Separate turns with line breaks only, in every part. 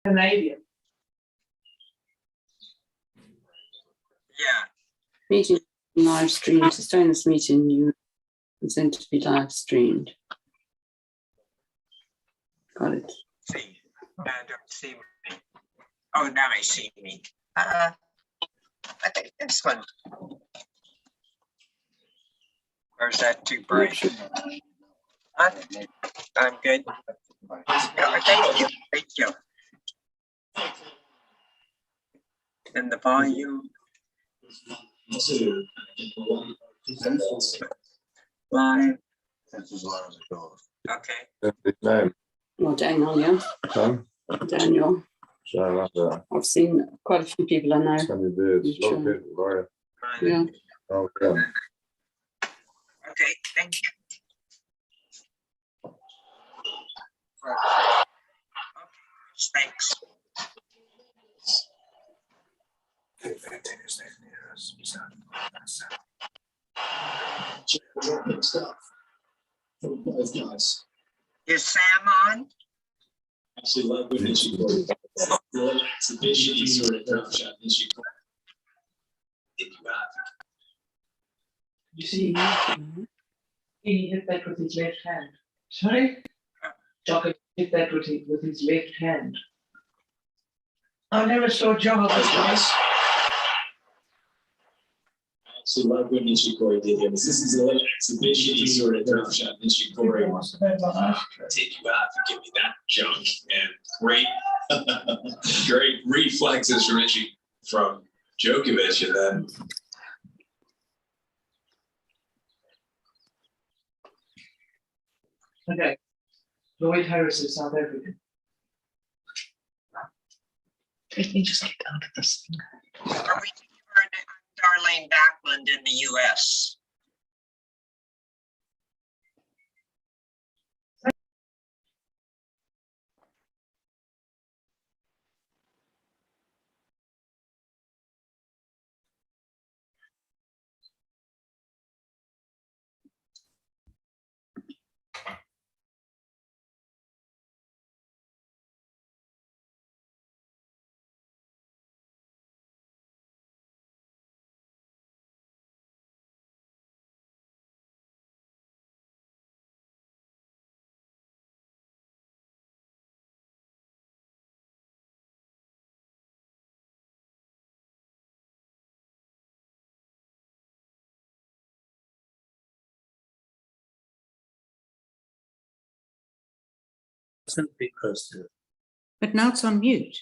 Canadian.
Yeah.
Meeting live streamed. To stay in this meeting, you consent to be live streamed. Got it.
See, I don't see me. Oh, now I see me. I think this one. Or is that too bright?
Sure.
I'm good. Thank you. Thank you. And the volume. Live.
That's as loud as it goes.
Okay.
That's his name,
Well, Daniel, yeah.
Tom.
Daniel.
So I love that.
I've seen quite a few people I know.
Sunny beards.
Sure.
Lot of people, right?
Yeah.
Oh, yeah.
Okay, thank you. Okay, thanks.
Stuff. Both guys.
Is Sam on?
Actually, love when she the exhibition, he sort of drop shot, and she take you out.
You see, he hit that with his left hand. Sorry? Jogger hit that with his left hand. I never saw Jogger
Both
this
guys. I actually love when Nishikori did him. This is an exhibition, he sort of drop shot, Nishikori. Take you out and give me that junk. And great, great reflexes from Djokovic, and then
Okay. Lloyd Harris is South African. Let me just get out of this thing.
Are we Darlene Backlund in the US?
Something close to it.
But now it's on mute.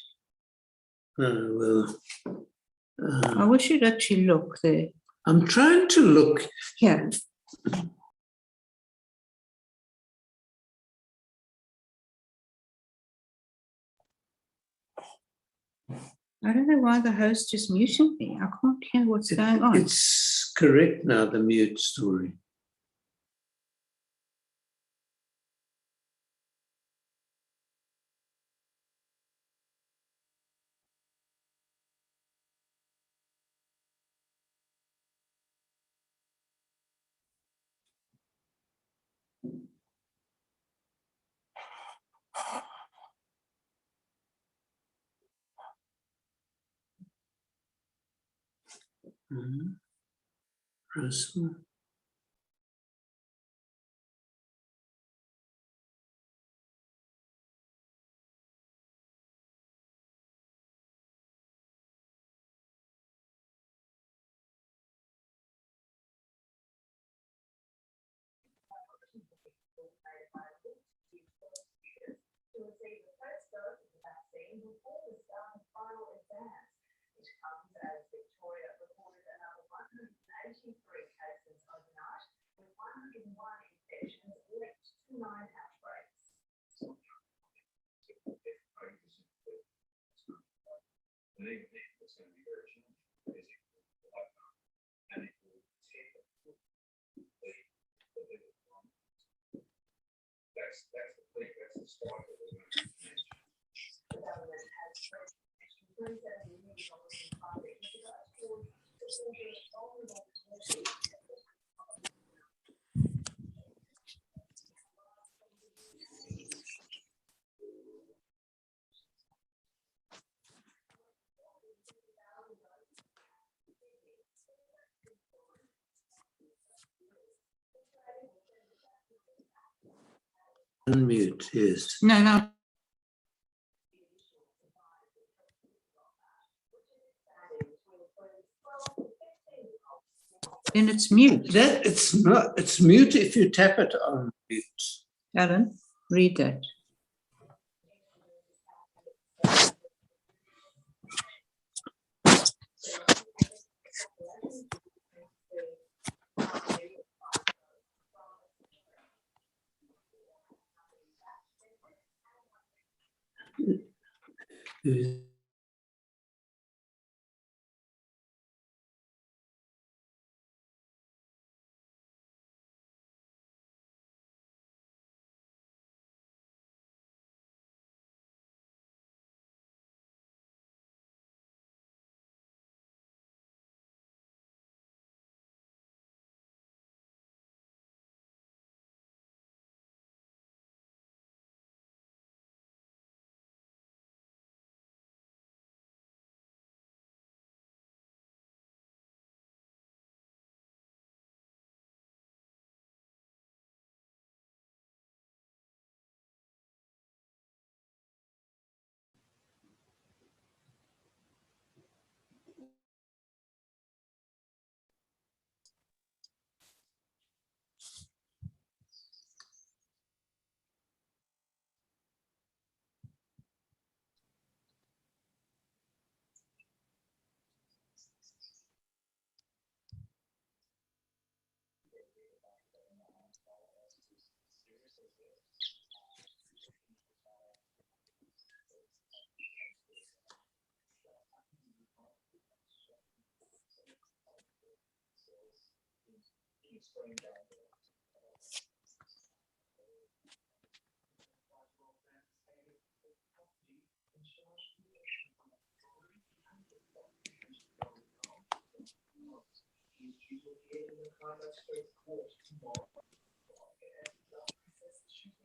Well,
I wish you'd actually look there.
I'm trying to look.
Here. I don't know why the host is muting me. I can't hear what's going on.
It's correct now, the mute story. Russell. Unmute, yes.
No, no. Then it's mute.
That it's not, it's mute if you tap it on mute.
Alan, read that.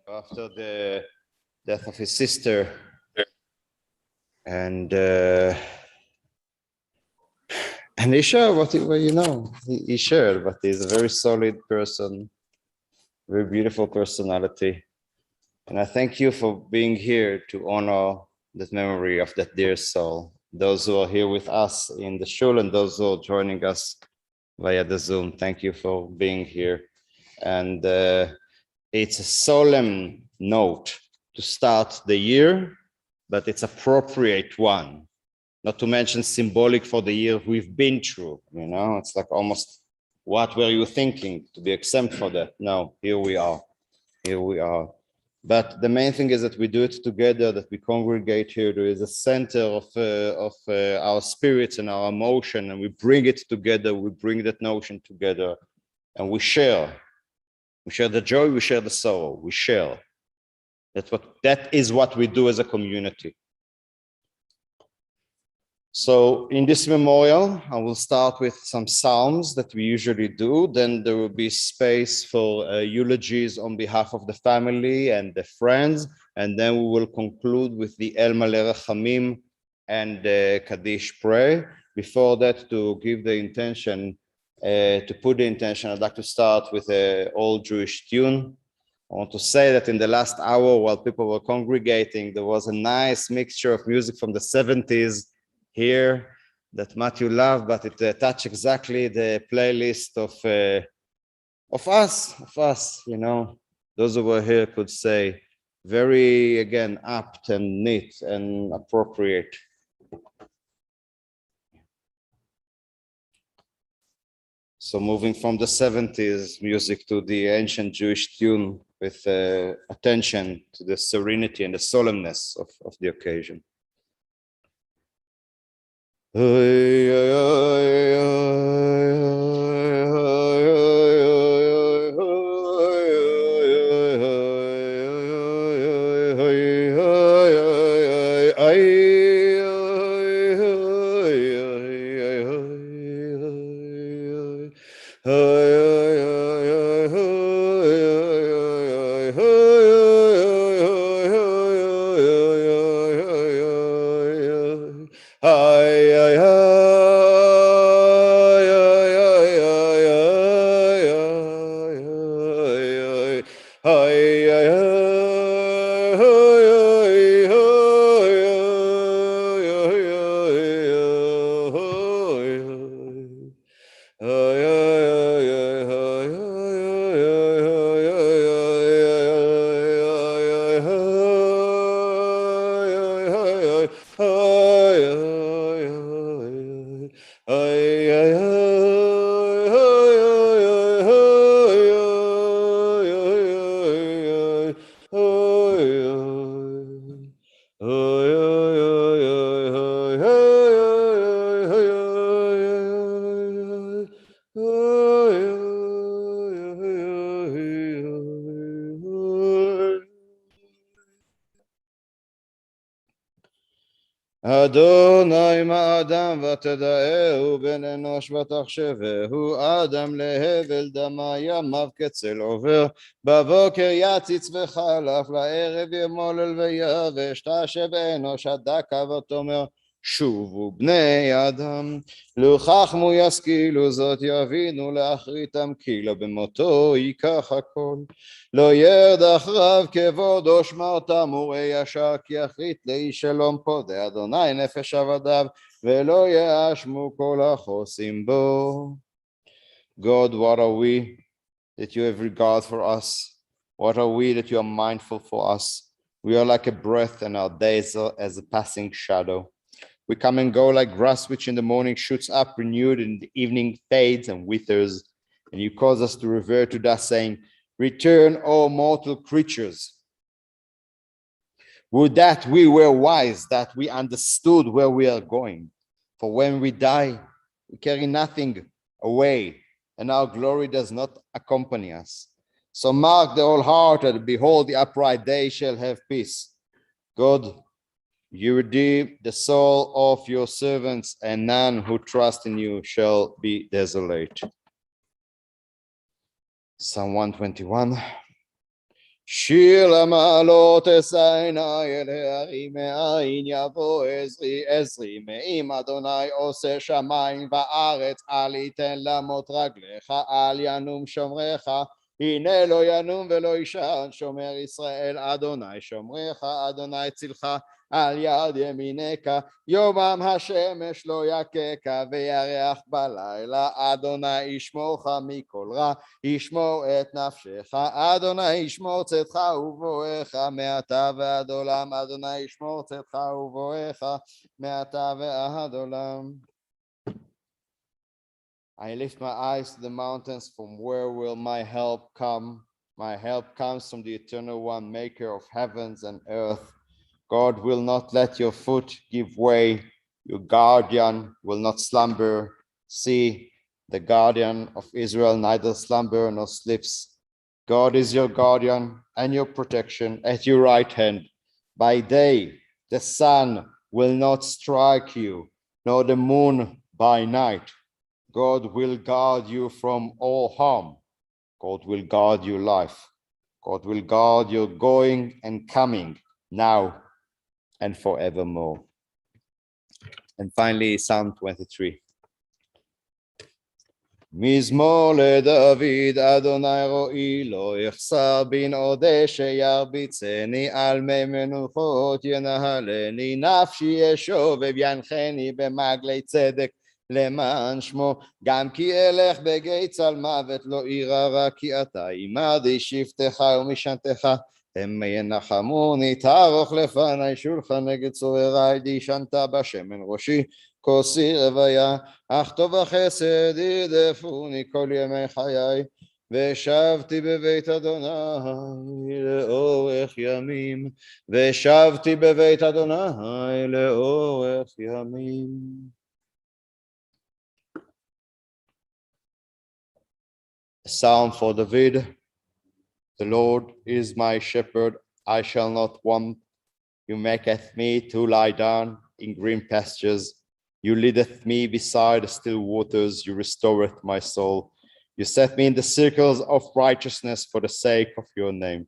After the death of his sister, and he shared what he shared, but he's a very solid person, very beautiful personality, and I thank you for being here to honor that memory of that dear soul. Those who are here with us in the shul and those who are joining us via the Zoom, thank you for being here. And it's a solemn note to start the year, but it's appropriate one, not to mention symbolic for the year we've been through. It's like almost, what were you thinking to be exempt for that? No, here we are. But the main thing is that we do it together, that we congregate here. There is a center of our spirits and our emotion, and we bring it together. We bring that notion together, and we share. We share the joy, we share the sorrow, we share. That is what we do as a community. So in this memorial, I will start with some psalms that we usually do. Then there will be space for eulogies on behalf of the family and the friends. And then we will conclude with the El Maleh Rachamim and the Kaddish prayer. Before that, to give the intention, to put the intention, I'd like to start with an old Jewish tune. I want to say that in the last hour, while people were congregating, there was a nice mixture of music from the 70s here that Matthew loved, but it touched exactly the playlist of us, Those who were here could say, very, again, apt and neat and appropriate. So moving from the 70s music to the ancient Jewish tune with attention to the serenity and the solemnness of the occasion. אדוני מה אדם ותדעהו בן אנוש ותחשבהו אדם להבל דמה ימיו כצל עובר בבוקר יציץ וחלף לערב ימולל ויבש תשב אנוש הדקה ותאמר שובו בני אדם לו חכמו ישכילו זאת יבינו לאחריתם כי לא במותו ייקח הכל לא ירד אחריו כבוד או שמרתם וראה ישר כי יחריט לאיש שלום פודה אדוני נפש עבדיו ולא יאשמו כל החוסים בו. God, what are we that you have regard for us? What are we that you are mindful for us? We are like a breath and our days are as a passing shadow. We come and go like grass which in the morning shoots up renewed and in the evening fades and withers. And you cause us to revert to dust saying, return, O mortal creatures. Would that we were wise, that we understood where we are going. For when we die, we carry nothing away, and our glory does not accompany us. So mark the wholehearted, behold, the upright, they shall have peace. God, you redeem the soul of your servants, and none who trust in you shall be desolate. Psalm 121. שיר למעלות אשאנה אל ההרים מאין יבוא עזרי עזרי מעם אדוני עושה שמיים וארץ אל יתן למות רגליך אל ינום שומרך הנה לא ינום ולא יישן שומר ישראל אדוני שומרך אדוני צילך על יד ימינך יומם השמש לא יככה וירח בלילה אדוני ישמורך מכל רע ישמור את נפשך אדוני ישמור צאתך ובואך מעתה ועד עולם אדוני ישמור צאתך ובואך מעתה ועד עולם. I lift my eyes to the mountains, from where will my help come? My help comes from the eternal one, maker of heavens and earth. God will not let your foot give way. Your guardian will not slumber. See, the guardian of Israel neither slumber nor sleeps. God is your guardian and your protection at your right hand. By day, the sun will not strike you, nor the moon by night. God will guard you from all harm. God will guard your life. God will guard your going and coming now and forevermore. And finally, Psalm 23. מזמור לדוד אדוני רואי לא יחסר בנעודי שירביצני על מי מנוחות ינהלני נפשי ישובב ינחני במעגלי צדק למען שמו גם כי אלך בגיא צל מוות לא אירא רע כי אתה עמדי שבטך ומשענתך המה ינחמוני תערוך לפני שולחן נגד צורריי דשנת בשמן ראשי כוסי רוויה אך טוב החסד ירדפוני כל ימי חיי ושבתי בבית אדוני לאורך ימים ושבתי בבית אדוני לאורך ימים. A psalm for David. The Lord is my shepherd, I shall not want. You maketh me to lie down in green pastures. You leadeth me beside the still waters. You restoreth my soul. You set me in the circles of righteousness for the sake of your name.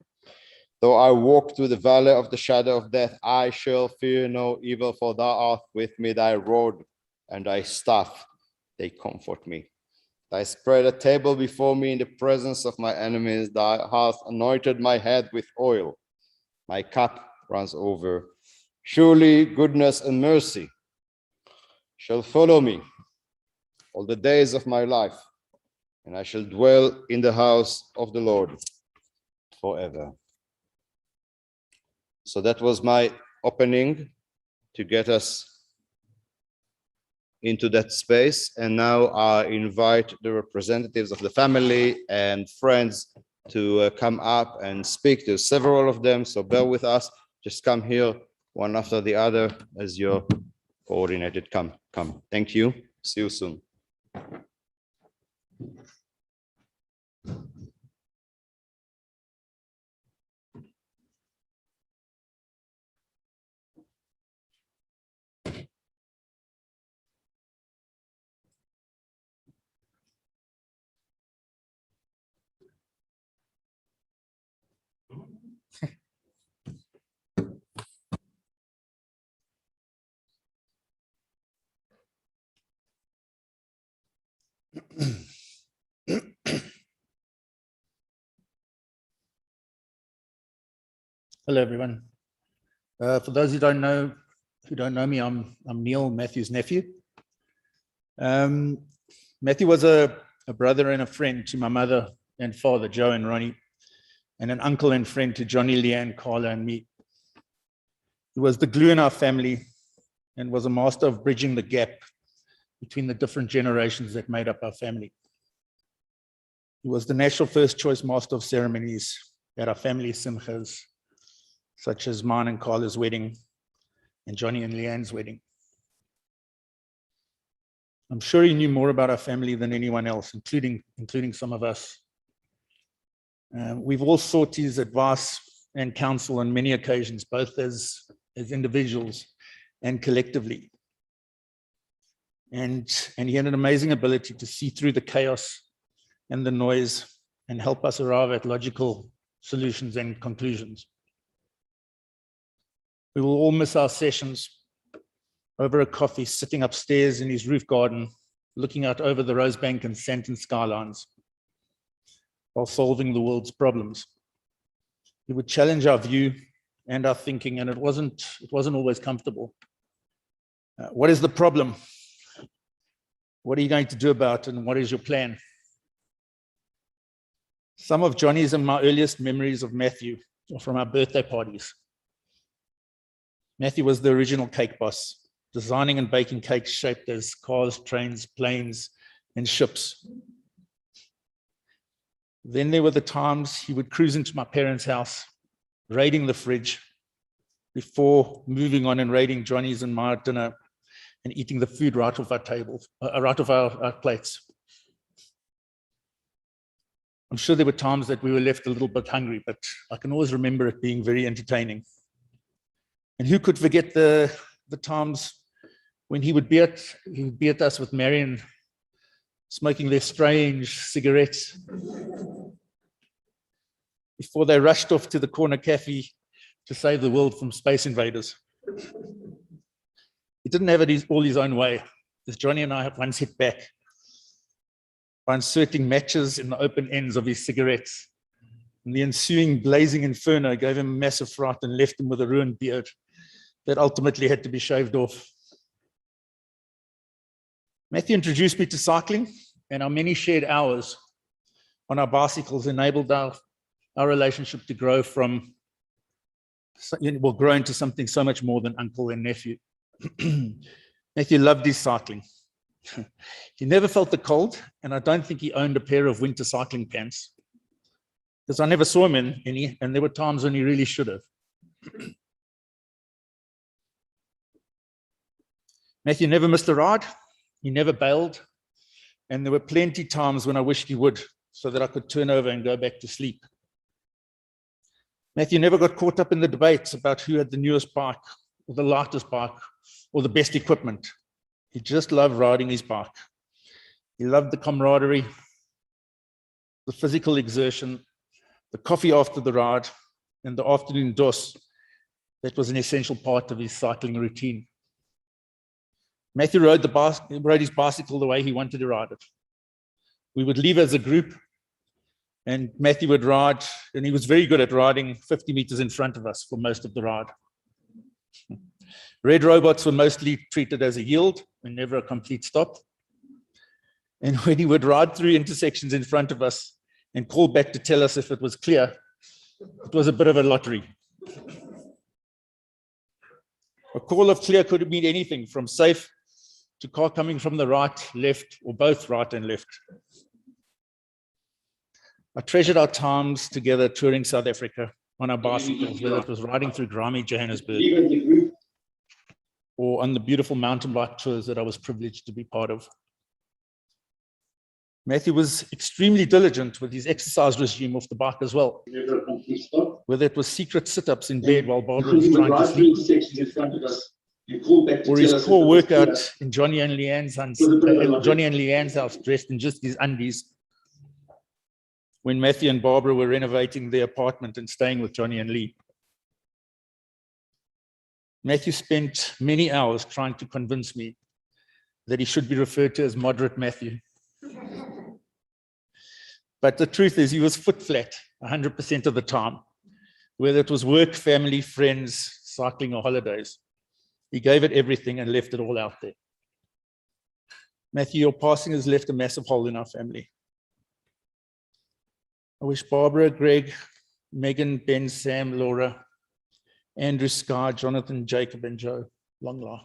Though I walk through the valley of the shadow of death, I shall fear no evil, for thou art with me. Thy rod and thy staff, they comfort me. Thou spread a table before me in the presence of my enemies. Thou hast anointed my head with oil. My cup runs over. Surely goodness and mercy shall follow me all the days of my life, and I shall dwell in the house of the Lord forever. So that was my opening to get us into that space. And now I invite the representatives of the family and friends to come up and speak to several of them. So bear with us, just come here one after the other as you're coordinated. Come. Thank you. See you soon.
Hello, everyone. For those who don't know me, I'm Neil, Matthew's nephew. Matthew was a brother and a friend to my mother and father, Joe and Ronnie, and an uncle and friend to Johnny, Leanne, Carla, and me. He was the glue in our family and was a master of bridging the gap between the different generations that made up our family. He was the national first choice master of ceremonies at our family simchas, such as mine and Carla's wedding and Johnny and Leanne's wedding. I'm sure he knew more about our family than anyone else, including some of us. We've all sought his advice and counsel on many occasions, both as individuals and collectively. And he had an amazing ability to see through the chaos and the noise and help us arrive at logical solutions and conclusions. We will all miss our sessions over a coffee, sitting upstairs in his roof garden, looking out over the Rosebank and Santon skylines while solving the world's problems. He would challenge our view and our thinking, and it wasn't always comfortable. What is the problem? What are you going to do about it, and what is your plan? Some of Johnny's and my earliest memories of Matthew are from our birthday parties. Matthew was the original cake boss, designing and baking cakes shaped as cars, trains, planes, and ships. Then there were the times he would cruise into my parents' house, raiding the fridge, before moving on and raiding Johnny's and my dinner and eating the food right off our tables, right off our plates. I'm sure there were times that we were left a little bit hungry, but I can always remember it being very entertaining. And who could forget the times when he would be at us with Marion, smoking their strange cigarettes before they rushed off to the corner cafe to save the world from space invaders. He didn't have it all his own way, as Johnny and I have once hit back by inserting matches in the open ends of his cigarettes. And the ensuing blazing inferno gave him a massive fright and left him with a ruined beard that ultimately had to be shaved off. Matthew introduced me to cycling, and our many shared hours on our bicycles enabled our relationship to grow into something so much more than uncle and nephew. Matthew loved his cycling. He never felt the cold, and I don't think he owned a pair of winter cycling pants, because I never saw him in any, and there were times when he really should have. Matthew never missed a ride, he never bailed, and there were plenty times when I wished he would, so that I could turn over and go back to sleep. Matthew never got caught up in the debates about who had the newest bike, or the lightest bike, or the best equipment. He just loved riding his bike. He loved the camaraderie, the physical exertion, the coffee after the ride, and the afternoon dos that was an essential part of his cycling routine. Matthew rode his bicycle the way he wanted to ride it. We would leave as a group, and Matthew would ride, and he was very good at riding 50 meters in front of us for most of the ride. Red robots were mostly treated as a yield and never a complete stop. And when he would ride through intersections in front of us and call back to tell us if it was clear, it was a bit of a lottery. A call of clear could mean anything from safe to car coming from the right, left, or both right and left. I treasured our times together touring South Africa on our bicycles, whether it was riding through grimy Johannesburg or on the beautiful mountain bike tours that I was privileged to be part of. Matthew was extremely diligent with his exercise regime off the bike as well, whether it was secret sit-ups in bed while Barbara was trying to sleep, or his core workout in Johnny and Leanne's house, dressed in just his undies, when Matthew and Barbara were renovating their apartment and staying with Johnny and Lee. Matthew spent many hours trying to convince me that he should be referred to as Moderate Matthew. But the truth is, he was foot flat 100% of the time, whether it was work, family, friends, cycling, or holidays. He gave it everything and left it all out there. Matthew, your passing has left a massive hole in our family. I wish Barbara, Greg, Megan, Ben, Sam, Laura, Andrew, Sky, Jonathan, Jacob, and Joe long life.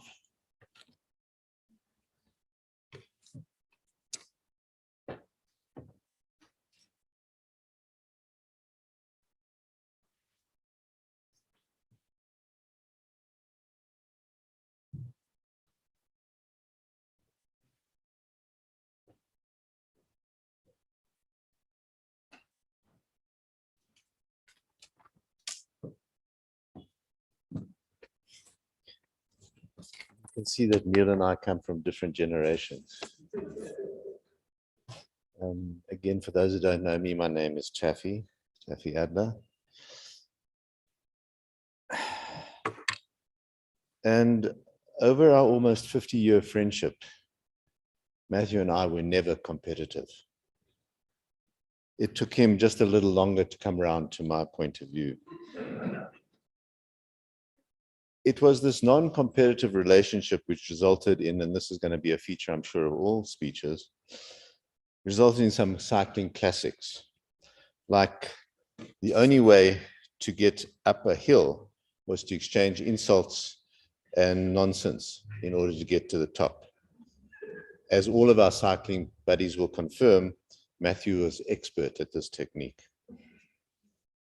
You can see that Neil and I come from different generations. Again, for those who don't know me, my name is Chaffee Adler. And over our almost 50-year friendship, Matthew and I were never competitive. It took him just a little longer to come around to my point of view. It was this non-competitive relationship which resulted in, and this is going to be a feature, I'm sure, of all speeches, resulted in some cycling classics. Like the only way to get up a hill was to exchange insults and nonsense in order to get to the top. As all of our cycling buddies will confirm, Matthew was expert at this technique.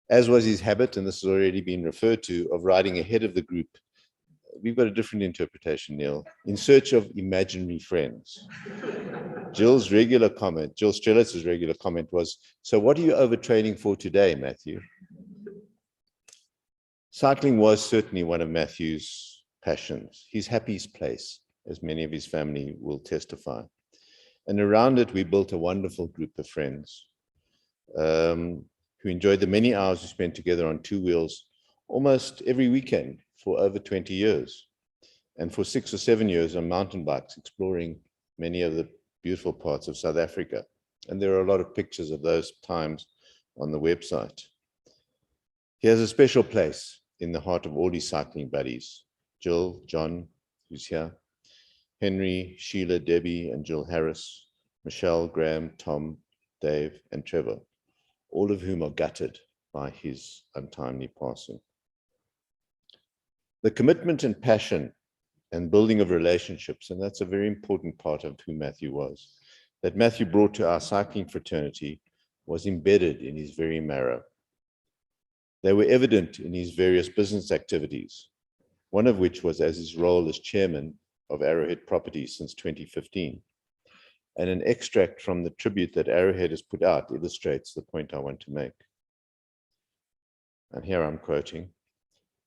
As was his habit, and this has already been referred to, of riding ahead of the group. We've got a different interpretation, Neil, in search of imaginary friends. Jill Strelitz's regular comment was, so what are you overtraining for today, Matthew? Cycling was certainly one of Matthew's passions, his happiest place, as many of his family will testify. And around it, we built a wonderful group of friends who enjoyed the many hours we spent together on two wheels almost every weekend for over 20 years, and for 6 or 7 years on mountain bikes, exploring many of the beautiful parts of South Africa. And there are a lot of pictures of those times on the website. He has a special place in the heart of all his cycling buddies, Jill, John, who's here, Henry, Sheila, Debbie, and Jill Harris, Michelle, Graham, Tom, Dave, and Trevor, all of whom are gutted by his untimely passing. The commitment and passion and building of relationships, and that's a very important part of who Matthew was, that Matthew brought to our cycling fraternity was embedded in his very marrow. They were evident in his various business activities, one of which was as his role as chairman of Arrowhead Properties since 2015. And an extract from the tribute that Arrowhead has put out illustrates the point I want to make. And here I'm quoting,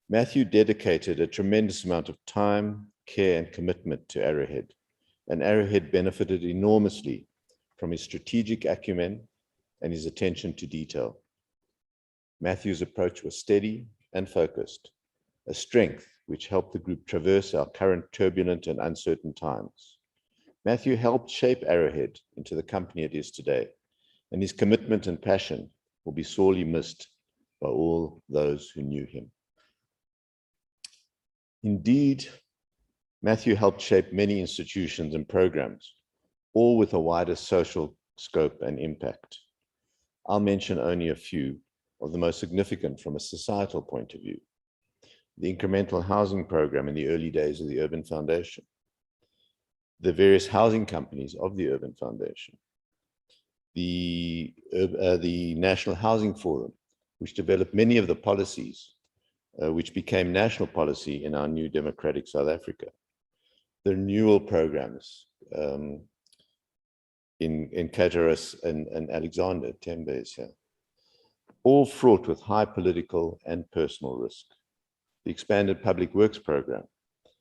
Matthew dedicated a tremendous amount of time, care, and commitment to Arrowhead, and Arrowhead benefited enormously from his strategic acumen and his attention to detail. Matthew's approach was steady and focused, a strength which helped the group traverse our current turbulent and uncertain times. Matthew helped shape Arrowhead into the company it is today, and his commitment and passion will be sorely missed by all those who knew him. Indeed, Matthew helped shape many institutions and programs, all with a wider social scope and impact. I'll mention only a few of the most significant from a societal point of view.
the incremental housing program in the early days of the Urban Foundation, the various housing companies of the Urban Foundation, the National Housing Forum, which developed many of the policies which became national policy in our new democratic South Africa, the renewal programs in Caterham and Alexander, Tembe is here, all fraught with high political and personal risk. The expanded public works program,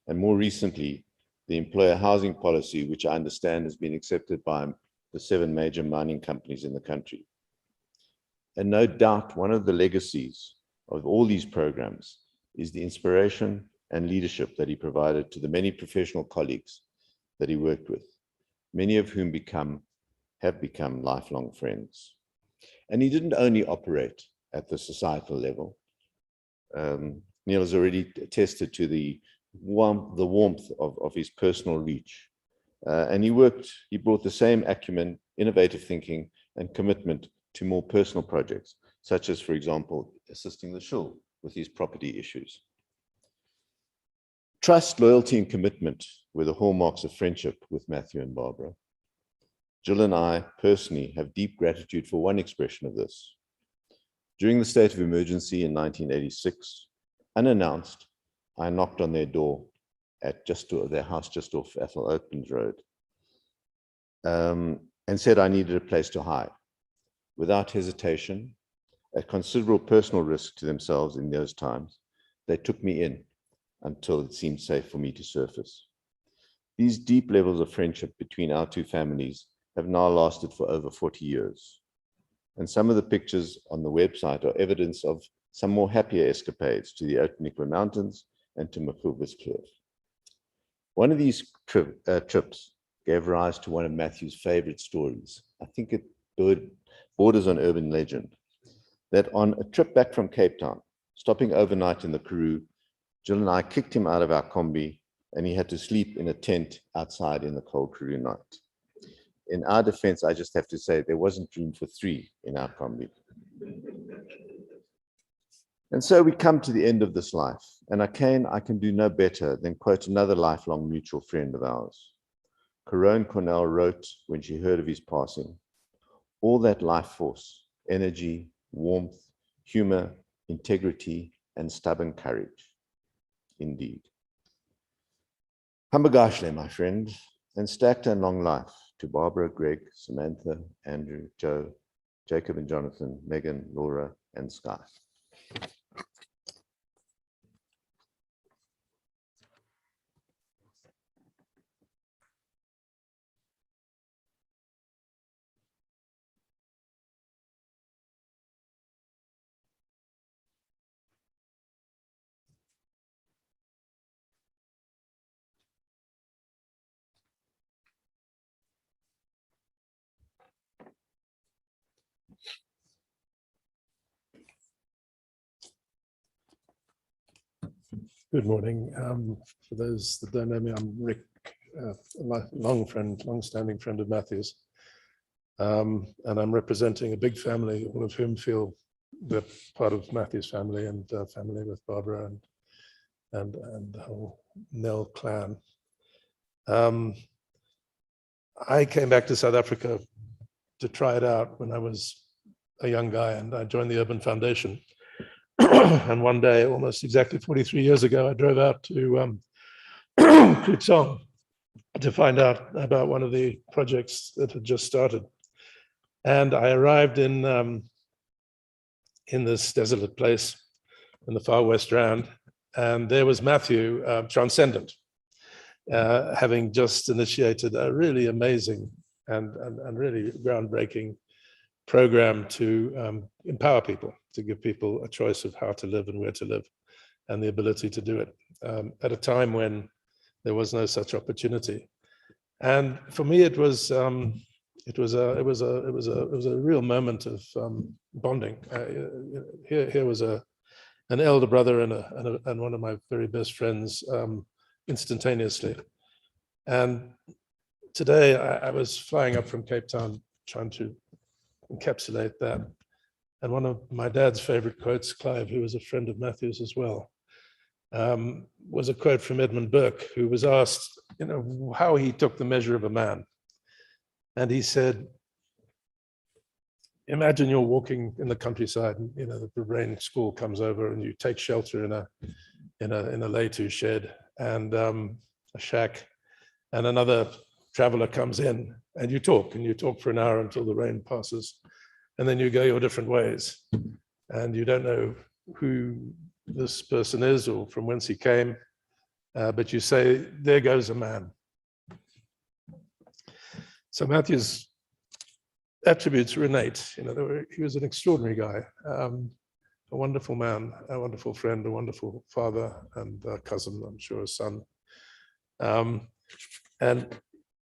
and more recently, the employer housing policy, which I understand has been accepted by the 7 major mining companies in the country. And no doubt, one of the legacies of all these programs is the inspiration and leadership that he provided to the many professional colleagues that he worked with, many of whom have become lifelong friends. And he didn't only operate at the societal level. Nell has already attested to the warmth of his personal reach. And he brought the same acumen, innovative thinking, and commitment to more personal projects, such as, for example, assisting the Shul with his property issues. Trust, loyalty, and commitment were the hallmarks of friendship with Matthew and Barbara. Jill and I personally have deep gratitude for one expression of this. During the state of emergency in 1986, unannounced, I knocked on their door at their house just off Athol Opens Road, and said I needed a place to hide. Without hesitation, at considerable personal risk to themselves in those times, they took me in until it seemed safe for me to surface. These deep levels of friendship between our 2 families have now lasted for over 40 years. And some of the pictures on the website are evidence of some more happier escapades to the Outnikwa Mountains and to Mafubus Cliff. One of these trips gave rise to one of Matthew's favorite stories. I think it borders on urban legend, that on a trip back from Cape Town, stopping overnight in the Karoo, Jill and I kicked him out of our combi and he had to sleep in a tent outside in the cold Karoo night. In our defense, I just have to say there wasn't room for 3 in our combi. And so we come to the end of this life, and I can do no better than quote another lifelong mutual friend of ours. Corone Cornell wrote when she heard of his passing, all that life force, energy, warmth, humor, integrity, and stubborn courage. Indeed. Hambagashle, my friend, and stacked and long life to Barbara, Greg, Samantha, Andrew, Joe, Jacob and Jonathan, Megan, Laura, and Sky.
Good morning. For those that don't know me, I'm Rick, a long-standing friend of Matthew's. And I'm representing a big family, all of whom feel they're part of Matthew's family and family with Barbara and the whole Nell clan. I came back to South Africa to try it out when I was a young guy, and I joined the Urban Foundation. And one day, almost exactly 43 years ago, I drove out to Kutsong to find out about one of the projects that had just started. And I arrived in this desolate place in the far West Rand, and there was Matthew, transcendent, having just initiated a really amazing and really groundbreaking program to empower people, to give people a choice of how to live and where to live, and the ability to do it at a time when there was no such opportunity. And for me, it was a real moment of bonding. Here was an elder brother and one of my very best friends instantaneously. And today I was flying up from Cape Town trying to encapsulate that. And one of my dad's favorite quotes, Clive, who was a friend of Matthew's as well, was a quote from Edmund Burke, who was asked, how he took the measure of a man. And he said, imagine you're walking in the countryside and the rain squall comes over and you take shelter in a lay-to shed and a shack, and another traveler comes in and you talk for an hour until the rain passes, and then you go your different ways, and you don't know who this person is or from whence he came, but you say, there goes a man. So Matthew's attributes were innate. He was an extraordinary guy, a wonderful man, a wonderful friend, a wonderful father, and a cousin, I'm sure, a son. And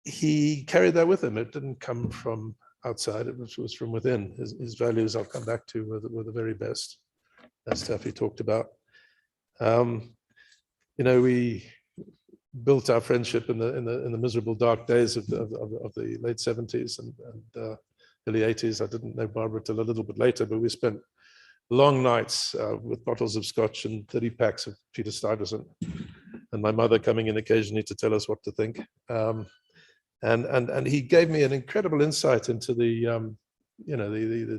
he carried that with him. It didn't come from outside, it was from within. His values, I'll come back to, were the very best. That stuff he talked about. We built our friendship in the miserable dark days of the late 70s and early 80s. I didn't know Barbara till a little bit later, but we spent long nights with bottles of scotch and 30 packs of Peter Stuyvesant, and my mother coming in occasionally to tell us what to think. And he gave me an incredible insight into the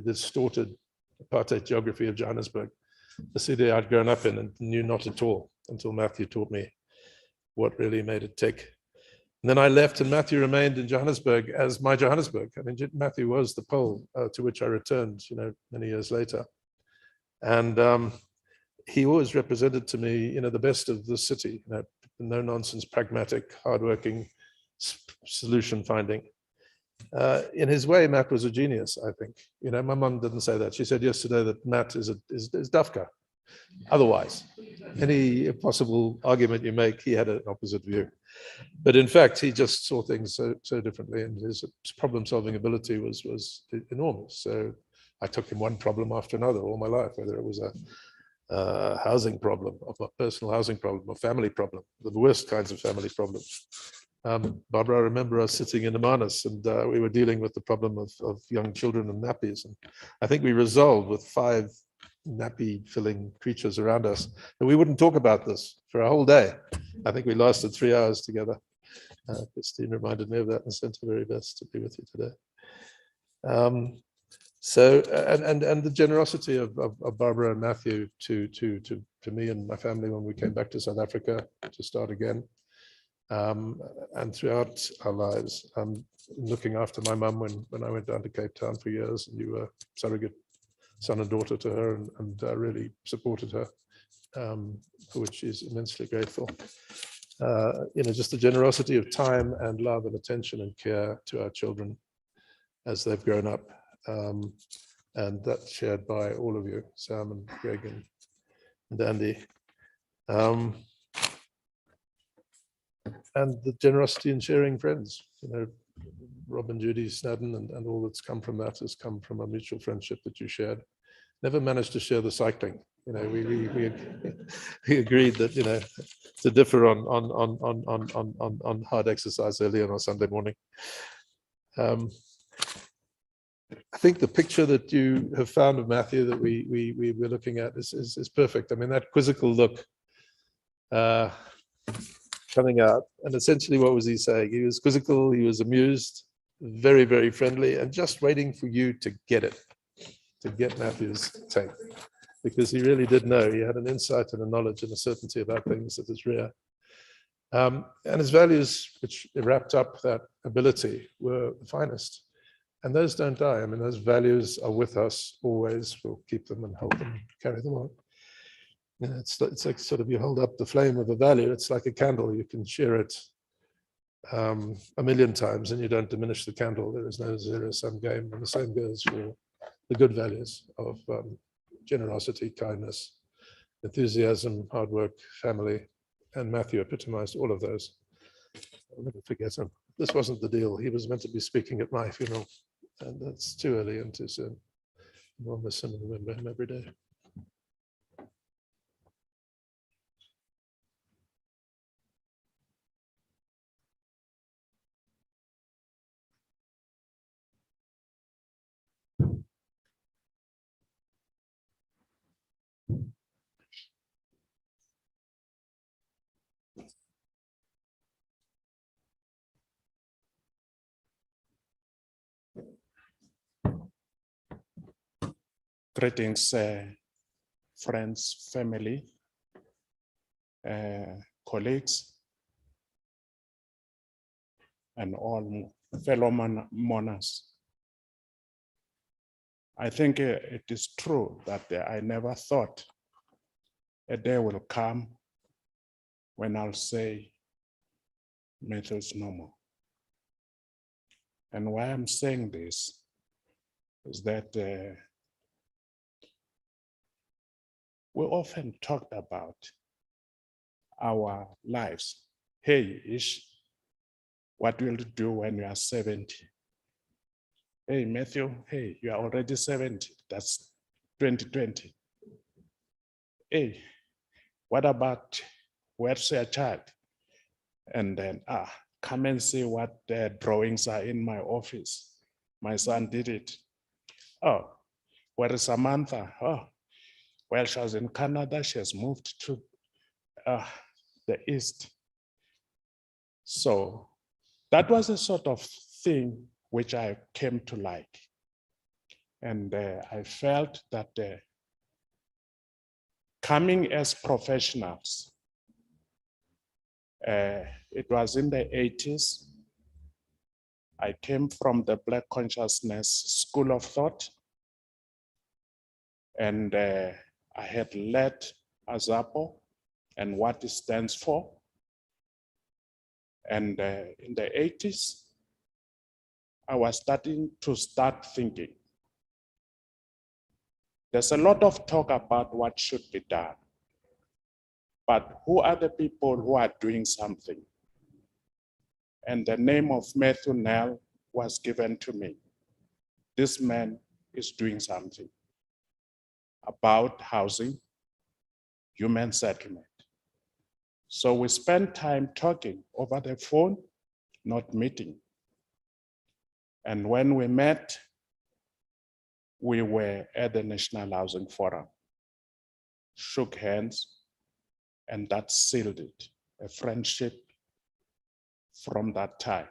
distorted apartheid geography of Johannesburg, the city I'd grown up in and knew not at all until Matthew taught me what really made it tick. And then I left, and Matthew remained in Johannesburg as my Johannesburg. I mean, Matthew was the pole to which I returned, many years later. And he always represented to me, the best of the city, no nonsense, pragmatic, hardworking, solution finding. In his way, Matt was a genius, I think. My mum didn't say that. She said yesterday that Matt is Dafka. Otherwise, any possible argument you make, he had an opposite view. But in fact, he just saw things so differently, and his problem-solving ability was enormous. So I took him one problem after another all my life, whether it was a housing problem, a personal housing problem, a family problem, the worst kinds of family problems. Barbara, I remember us sitting in Amanus, and we were dealing with the problem of young children and nappies. And I think we resolved with 5 nappy-filling creatures around us, and we wouldn't talk about this for a whole day. I think we lasted 3 hours together. Christine reminded me of that and sent her very best to be with you today. So, and the generosity of Barbara and Matthew to me and my family when we came back to South Africa to start again. And throughout our lives, looking after my mum when I went down to Cape Town for years, and you were surrogate son and daughter to her, and really supported her, for which she's immensely grateful. Just the generosity of time and love and attention and care to our children as they've grown up, and that's shared by all of you, Sam and Greg and Andy. And the generosity in sharing friends, Rob and Judy Snadden, and all that's come from that has come from a mutual friendship that you shared. Never managed to share the cycling. We agreed that to differ on hard exercise early on a Sunday morning. I think the picture that you have found of Matthew that we were looking at is perfect. I mean, that quizzical look coming out, and essentially what was he saying? He was quizzical, he was amused, very, very friendly, and just waiting for you to get it, to get Matthew's take, because he really did know. He had an insight and a knowledge and a certainty about things that is rare. And his values, which wrapped up that ability, were the finest. And those don't die. I mean, those values are with us always. We'll keep them and help them carry them on. It's like sort of you hold up the flame of a value. It's like a candle. You can share it a million times and you don't diminish the candle. There is no zero-sum game. And the same goes for the good values of generosity, kindness, enthusiasm, hard work, family. And Matthew epitomized all of those. I'll never forget him. This wasn't the deal. He was meant to be speaking at my funeral, and that's too early and too soon. I'll miss him and remember him every day.
Greetings, friends, family, colleagues, and all fellow mourners. I think it is true that I never thought a day will come when I'll say Matthew is no more. And why I'm saying this is that we often talked about our lives. Hey, Ish, what will you do when you are 70? Hey, Matthew, hey, you are already 70. That's 2020. Hey, what about where's your child? And then, come and see what drawings are in my office. My son did it. Oh, where is Samantha? Oh, well, she was in Canada. She has moved to the East. So that was a sort of thing which I came to like. And I felt that coming as professionals, it was in the 80s. I came from the Black Consciousness School of Thought. And I had led AZAPO and what it stands for. And in the 80s, I was starting to thinking. There's a lot of talk about what should be done. But who are the people who are doing something? And the name of Matthew Nell was given to me. This man is doing something about housing, human settlement. So we spent time talking over the phone, not meeting. And when we met, we were at the National Housing Forum, shook hands, and that sealed it, a friendship from that time.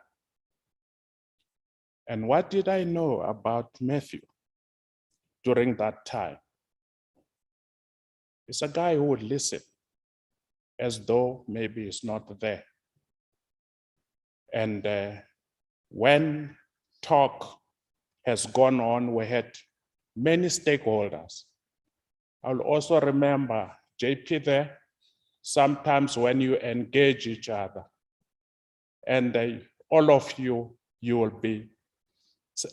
And what did I know about Matthew during that time? He's a guy who would listen as though maybe he's not there. And when talk has gone on, we had many stakeholders. I'll also remember JP there, sometimes when you engage each other, and all of you will be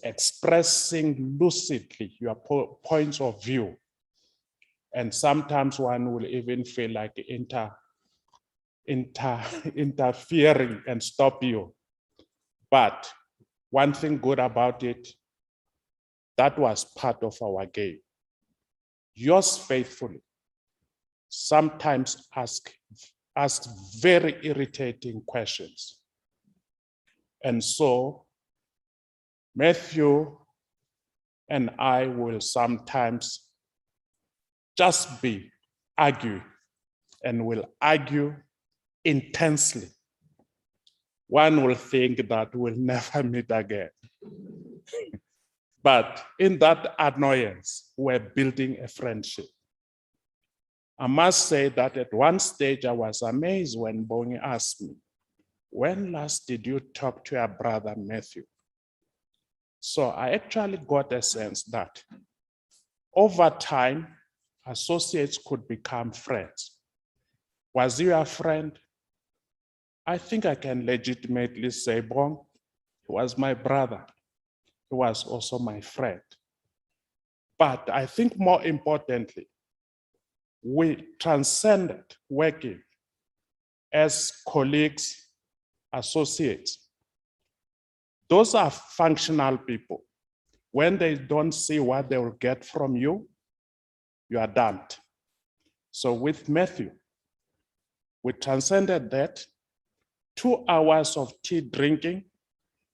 expressing lucidly your points of view. And sometimes one will even feel like interfering and stop you. But one thing good about it, that was part of our game. Yours faithfully sometimes ask very irritating questions. And so Matthew and I will sometimes just be arguing, and will argue intensely. One will think that we'll never meet again. But in that annoyance, we're building a friendship. I must say that at one stage I was amazed when Bongi asked me, when last did you talk to your brother Matthew? So I actually got a sense that over time, associates could become friends. Was he a friend? I think I can legitimately say, Bong, he was my brother. He was also my friend. But I think more importantly, we transcended working as colleagues, associates. Those are functional people. When they don't see what they will get from you, you are damned. So with Matthew, we transcended that. 2 hours of tea drinking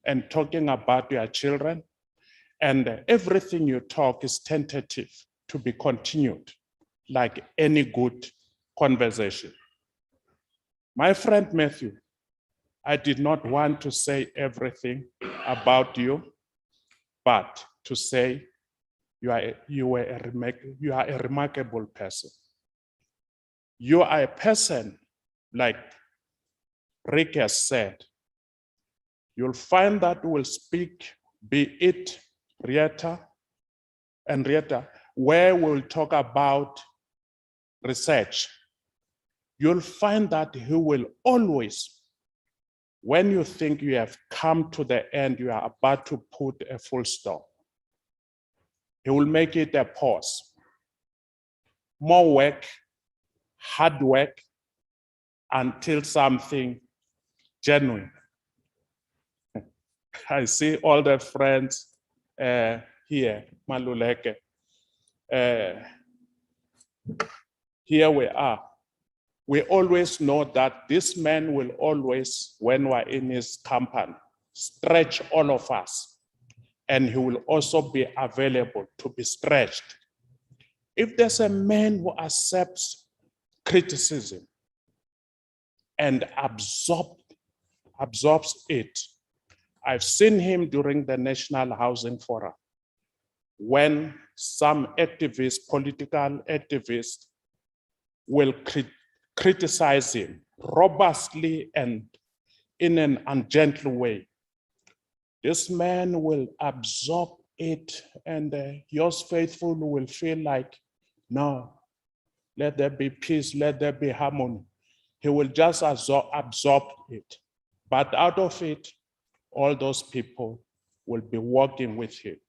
and talking about your children, and everything you talk is tentative to be continued, like any good conversation. My friend Matthew, I did not want to say everything about you, but to say you are a remarkable person. You are a person, like Rick has said, you'll find that will speak, be it Rieta, where we'll talk about research. You'll find that he will always, when you think you have come to the end, you are about to put a full stop, he will make it a pause. More work, hard work, until something genuine. I see all the friends here, Maluleke. Here we are. We always know that this man will always, when we're in his company, stretch all of us. And he will also be available to be stretched. If there's a man who accepts criticism and absorbs it, I've seen him during the National Housing Forum, when some activists, political activists, will criticize him robustly and in an ungentle way. This man will absorb it, and yours faithful will feel like, no, let there be peace, let there be harmony. He will just absorb it. But out of it, all those people will be working with him.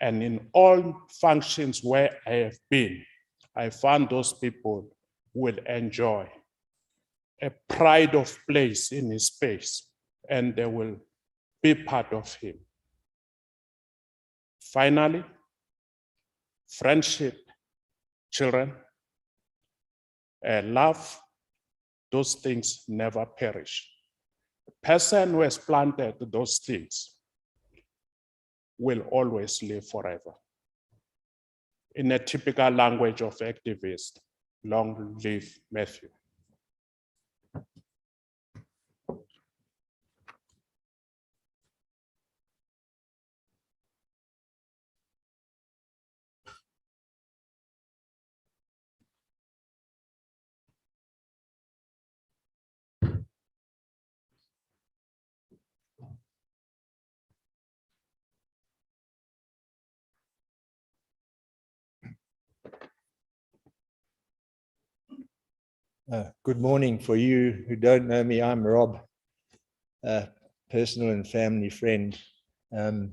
And in all functions where I have been, I found those people will enjoy a pride of place in his space, and they will be part of him. Finally, friendship, children, love, those things never perish. The person who has planted those things will always live forever. In a typical language of activists, long live Matthew.
Good morning. For you who don't know me, I'm Rob, a personal and family friend. Matt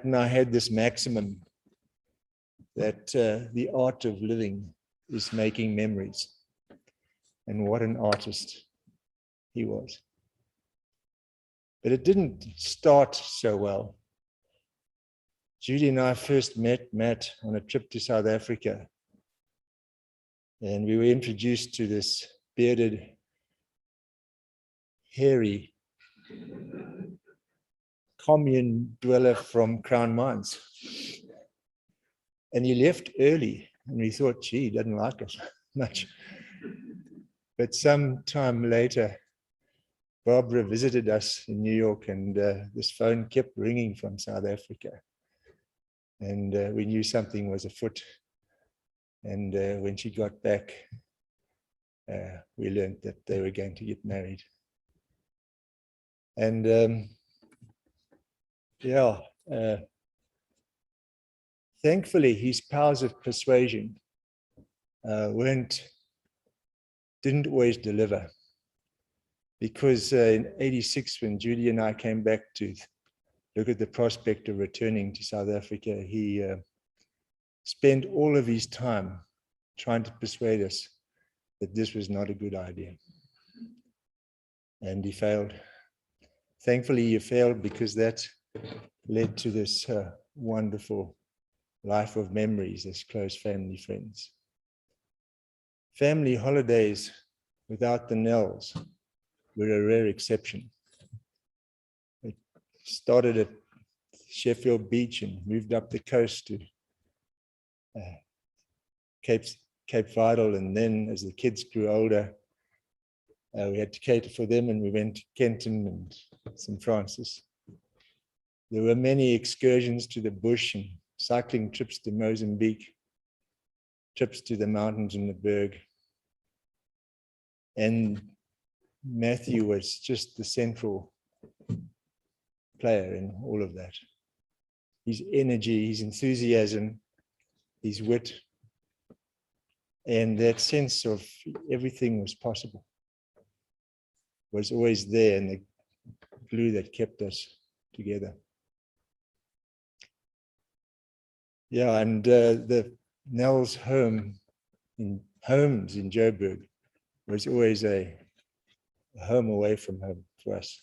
and I had this maximum that the art of living is making memories. And what an artist he was. But it didn't start so well. Judy and I first met Matt on a trip to South Africa. And we were introduced to this bearded, hairy commune dweller from Crown Mines. And he left early, and we thought, gee, he doesn't like us much. But some time later, Barbara visited us in New York, and this phone kept ringing from South Africa. And we knew something was afoot. And when she got back, we learned that they were going to get married. And thankfully, his powers of persuasion didn't always deliver. Because in '86, when Judy and I came back to look at the prospect of returning to South Africa, he spent all of his time trying to persuade us that this was not a good idea. And he failed. Thankfully, he failed because that led to this wonderful life of memories as close family friends. Family holidays without the Nells were a rare exception. It started at Sheffield Beach and moved up the coast to Cape Vidal, and then as the kids grew older, we had to cater for them, and we went to Kenton and St. Francis. there were many excursions to the bush and cycling trips to Mozambique, trips to the mountains in the Berg. And Matthew was just the central player in all of that. His energy, his enthusiasm, his wit, and that sense of everything was possible was always there, and the glue that kept us together. Yeah, and the Nell's homes in Joburg was always a home away from home for us.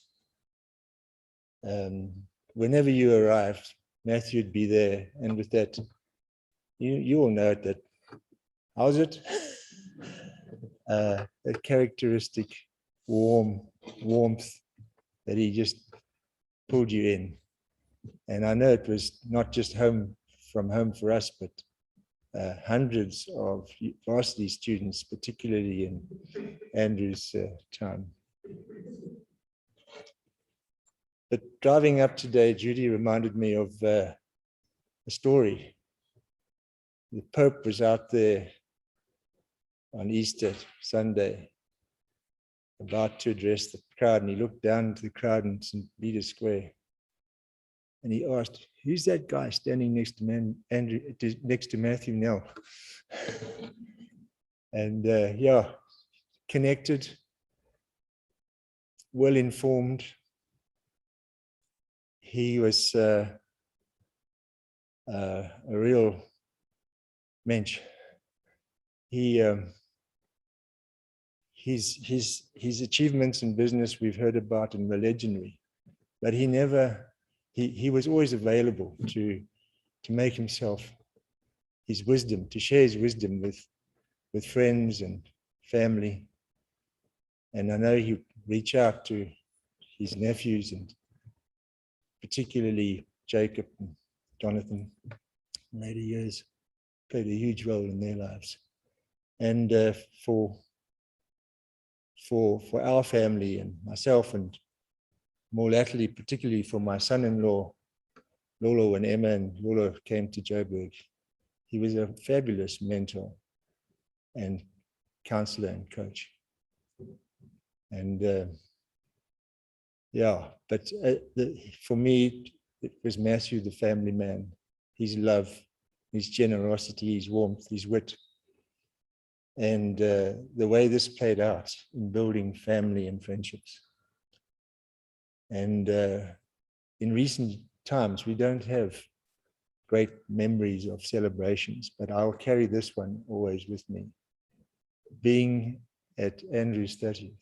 Whenever you arrived, Matthew would be there, and with that, you all know it, that, how's it? A characteristic warmth that he just pulled you in. And I know it was not just home for us, but hundreds of varsity students, particularly in Andrew's time. But driving up today, Judy reminded me of a story. The Pope was out there on Easter Sunday, about to address the crowd, and he looked down into the crowd in St. Peter's Square, and he asked, "Who's that guy standing next to next to Matthew Nell?" And yeah, connected, well informed. He was a real mensch. His achievements in business we've heard about and were legendary, but he was always available to make himself, his wisdom, to share his wisdom with friends and family. And I know he'd reach out to his nephews, and particularly Jacob and Jonathan in later years, played a huge role in their lives. And for our family and myself, and more latterly, particularly for my son-in-law, Lolo, when Emma and Lolo came to Joburg, he was a fabulous mentor and counselor and coach. And yeah, but for me, it was Matthew, the family man, his love, his generosity, his warmth, his wit, and the way this played out in building family and friendships. And in recent times, we don't have great memories of celebrations, but I'll carry this one always with me. Being at Andrew's 30th,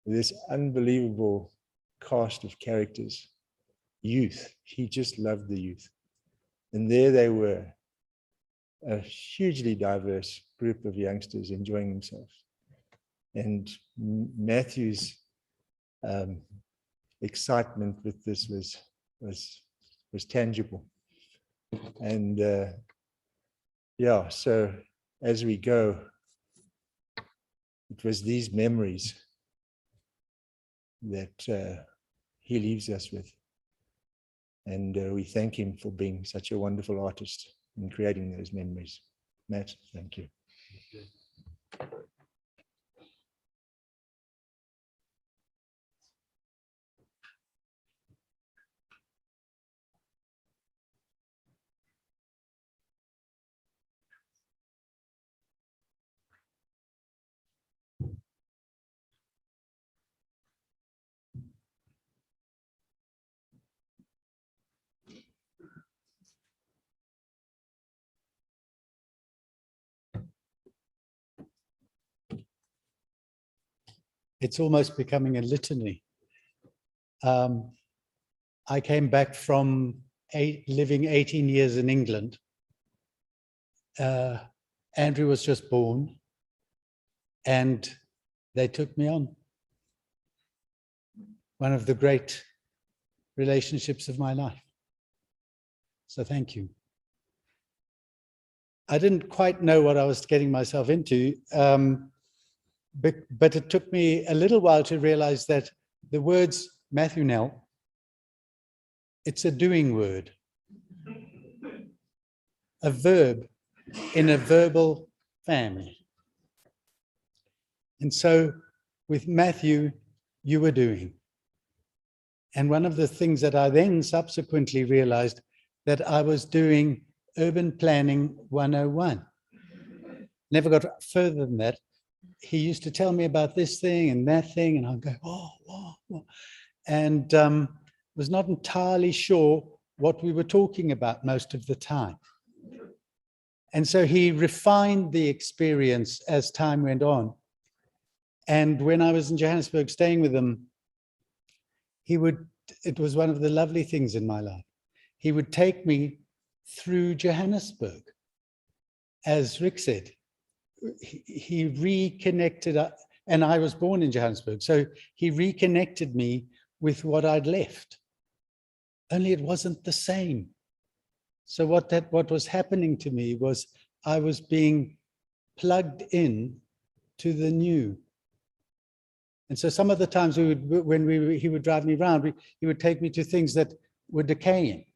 this unbelievable cast of characters, youth, he just loved the youth. And there they were, a hugely diverse group of youngsters enjoying themselves. And Matthew's excitement with this was tangible. And yeah, so as we go, it was these memories that he leaves us with. And we thank him for being such a wonderful artist in creating those memories. Matt, thank you.
It's almost becoming a litany. I came back from living 18 years in England. Andrew was just born, and they took me on. One of the great relationships of my life. So thank you. I didn't quite know what I was getting myself into, but it took me a little while to realize that the words Matthew Nell It's a doing word, a verb in a verbal family. And so with Matthew, you were doing. And one of the things that I then subsequently realized that I was doing urban planning 101. Never got further than that. He used to tell me about this thing and that thing, and I'd go, oh, wow, wow. And was not entirely sure what we were talking about most of the time. And so he refined the experience as time went on. And when I was in Johannesburg staying with him, it was one of the lovely things in my life. He would take me through Johannesburg. As Rick said, he reconnected, and I was born in Johannesburg, so he reconnected me with what I'd left. Only it wasn't the same. So what was happening to me was I was being plugged in to the new. And so some of the times he would drive me around, he would take me to things that were decaying.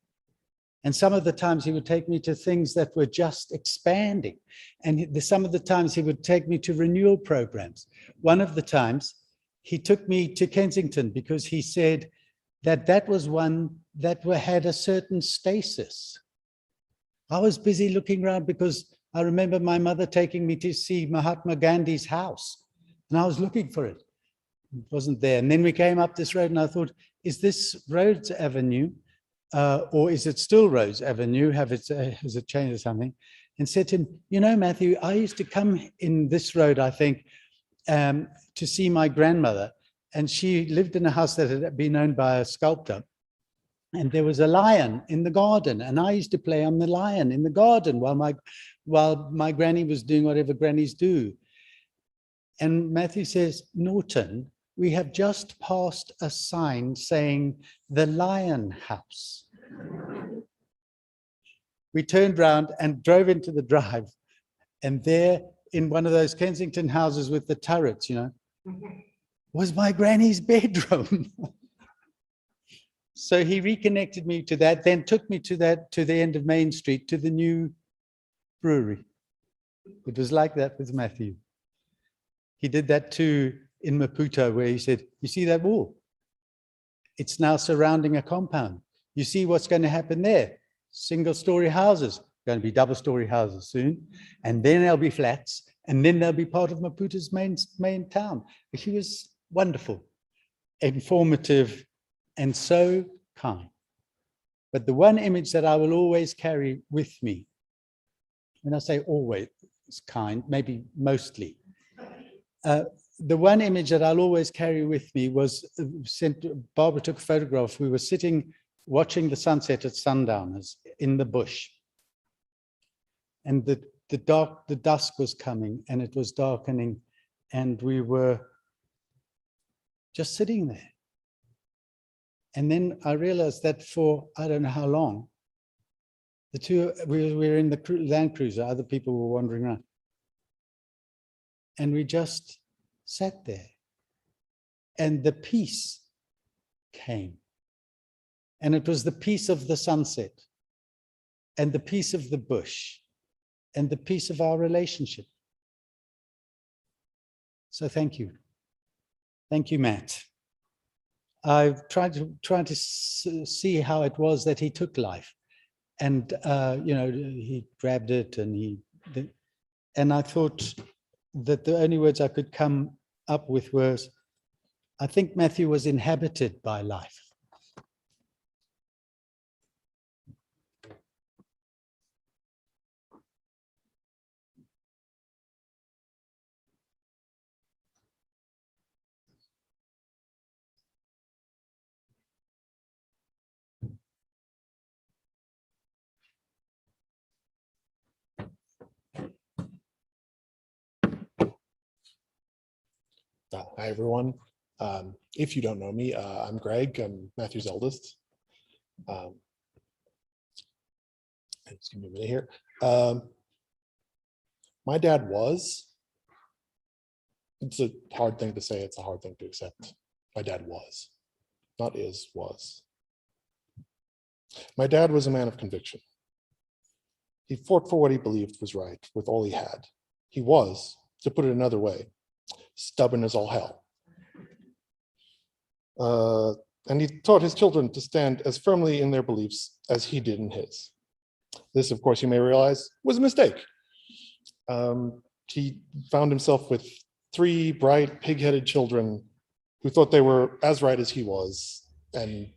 And some of the times he would take me to things that were just expanding. And some of the times he would take me to renewal programs. One of the times he took me to Kensington because he said that was one that had a certain stasis. I was busy looking around because I remember my mother taking me to see Mahatma Gandhi's house, and I was looking for it. It wasn't there. And then we came up this road and I thought, is this Rhodes Avenue? Or is it still Rose Avenue? Has it changed or something? And said to him, you know, Matthew, I used to come in this road, I think, to see my grandmother. And she lived in a house that had been owned by a sculptor. And there was a lion in the garden. And I used to play on the lion in the garden while my granny was doing whatever grannies do. And Matthew says, Norton, we have just passed a sign saying the Lion House. We turned around and drove into the drive, and there in one of those Kensington houses with the turrets, you know, was my granny's bedroom. So he reconnected me to that, then took me to the end of Main Street, to the new brewery. It was like that with Matthew. He did that too in Maputo, where he said, you see that wall? It's now surrounding a compound. You see what's going to happen there? Single-story houses, going to be double-story houses soon, and then there'll be flats, and then they'll be part of Maputo's main town. He was wonderful, informative, and so kind. But the one image that I will always carry with me, when I say always, it's kind, maybe mostly, the one image that I'll always carry with me was Barbara took a photograph. We were sitting watching the sunset at sundowners in the bush. And the dusk was coming and it was darkening, and we were just sitting there. And then I realized that for I don't know how long, we were in the Land Cruiser, other people were wandering around. And we just sat there, and the peace came. And it was the peace of the sunset, and the peace of the bush, and the peace of our relationship. So thank you. Thank you, Matt. I've tried to see how it was that he took life. And, you know, he grabbed it and I thought that the only words I could come up with was, I think Matthew was inhabited by life.
Hi, everyone. If you don't know me, I'm Greg. I'm Matthew's eldest. Just give me a minute here. My dad was. It's a hard thing to say. It's a hard thing to accept. My dad was. Not is, was. My dad was a man of conviction. He fought for what he believed was right with all he had. He was, to put it another way, stubborn as all hell. And he taught his children to stand as firmly in their beliefs as he did in his. This, of course, you may realize, was a mistake. He found himself with 3 bright, pig-headed children who thought they were as right as he was, and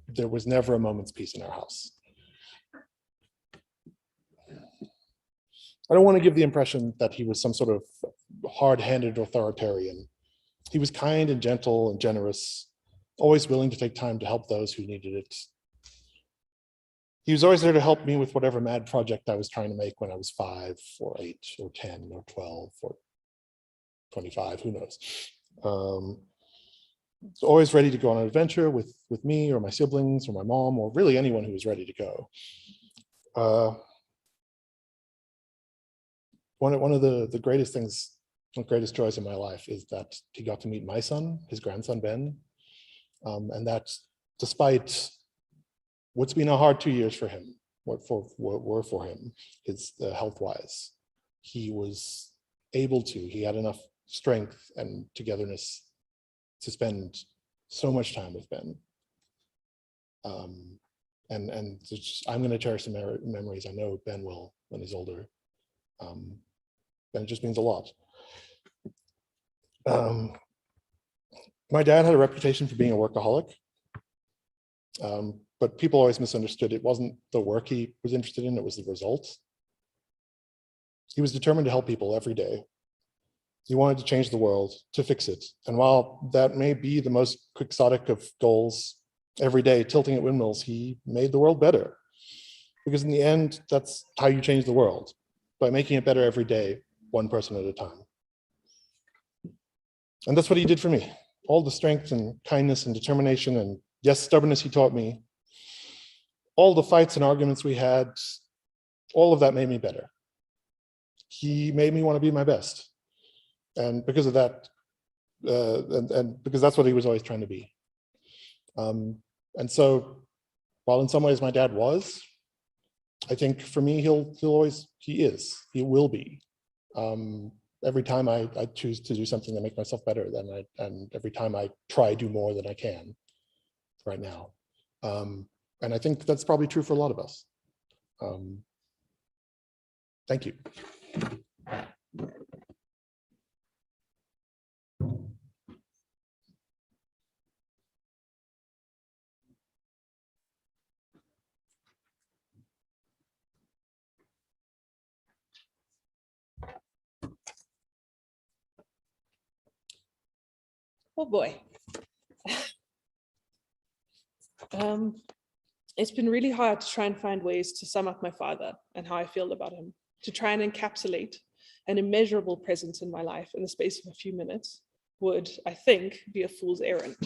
there was never a moment's peace in our house. I don't want to give the impression that he was some sort of hard-handed authoritarian. He was kind and gentle and generous, always willing to take time to help those who needed it. He was always there to help me with whatever mad project I was trying to make when I was 5 or 8 or 10 or 12 or 25, who knows. Always ready to go on an adventure with me or my siblings or my mom or really anyone who was ready to go. One of the greatest things, the greatest joys in my life is that he got to meet my son, his grandson, Ben. And that's despite what's been a hard 2 years for him, what were for him, his health-wise. He was able to, he had enough strength and togetherness to spend so much time with Ben. And I'm going to cherish the memories. I know Ben will when he's older. And it just means a lot. My dad had a reputation for being a workaholic, but people always misunderstood. It wasn't the work he was interested in, it was the results. He was determined to help people every day. He wanted to change the world, to fix it. And while that may be the most quixotic of goals, every day tilting at windmills, he made the world better. Because in the end, that's how you change the world, by making it better every day, one person at a time. And that's what he did for me. All the strength and kindness and determination and, yes, stubbornness he taught me, all the fights and arguments we had, all of that made me better. He made me want to be my best. And because of that, and because that's what he was always trying to be. And so, while in some ways my dad was, I think for me, he will be. Every time I choose to do something to make myself better, and every time I try to do more than I can right now. And I think that's probably true for a lot of us. Thank you.
Oh boy. It's been really hard to try and find ways to sum up my father and how I feel about him, to try and encapsulate an immeasurable presence in my life in the space of a few minutes would, I think, be a fool's errand.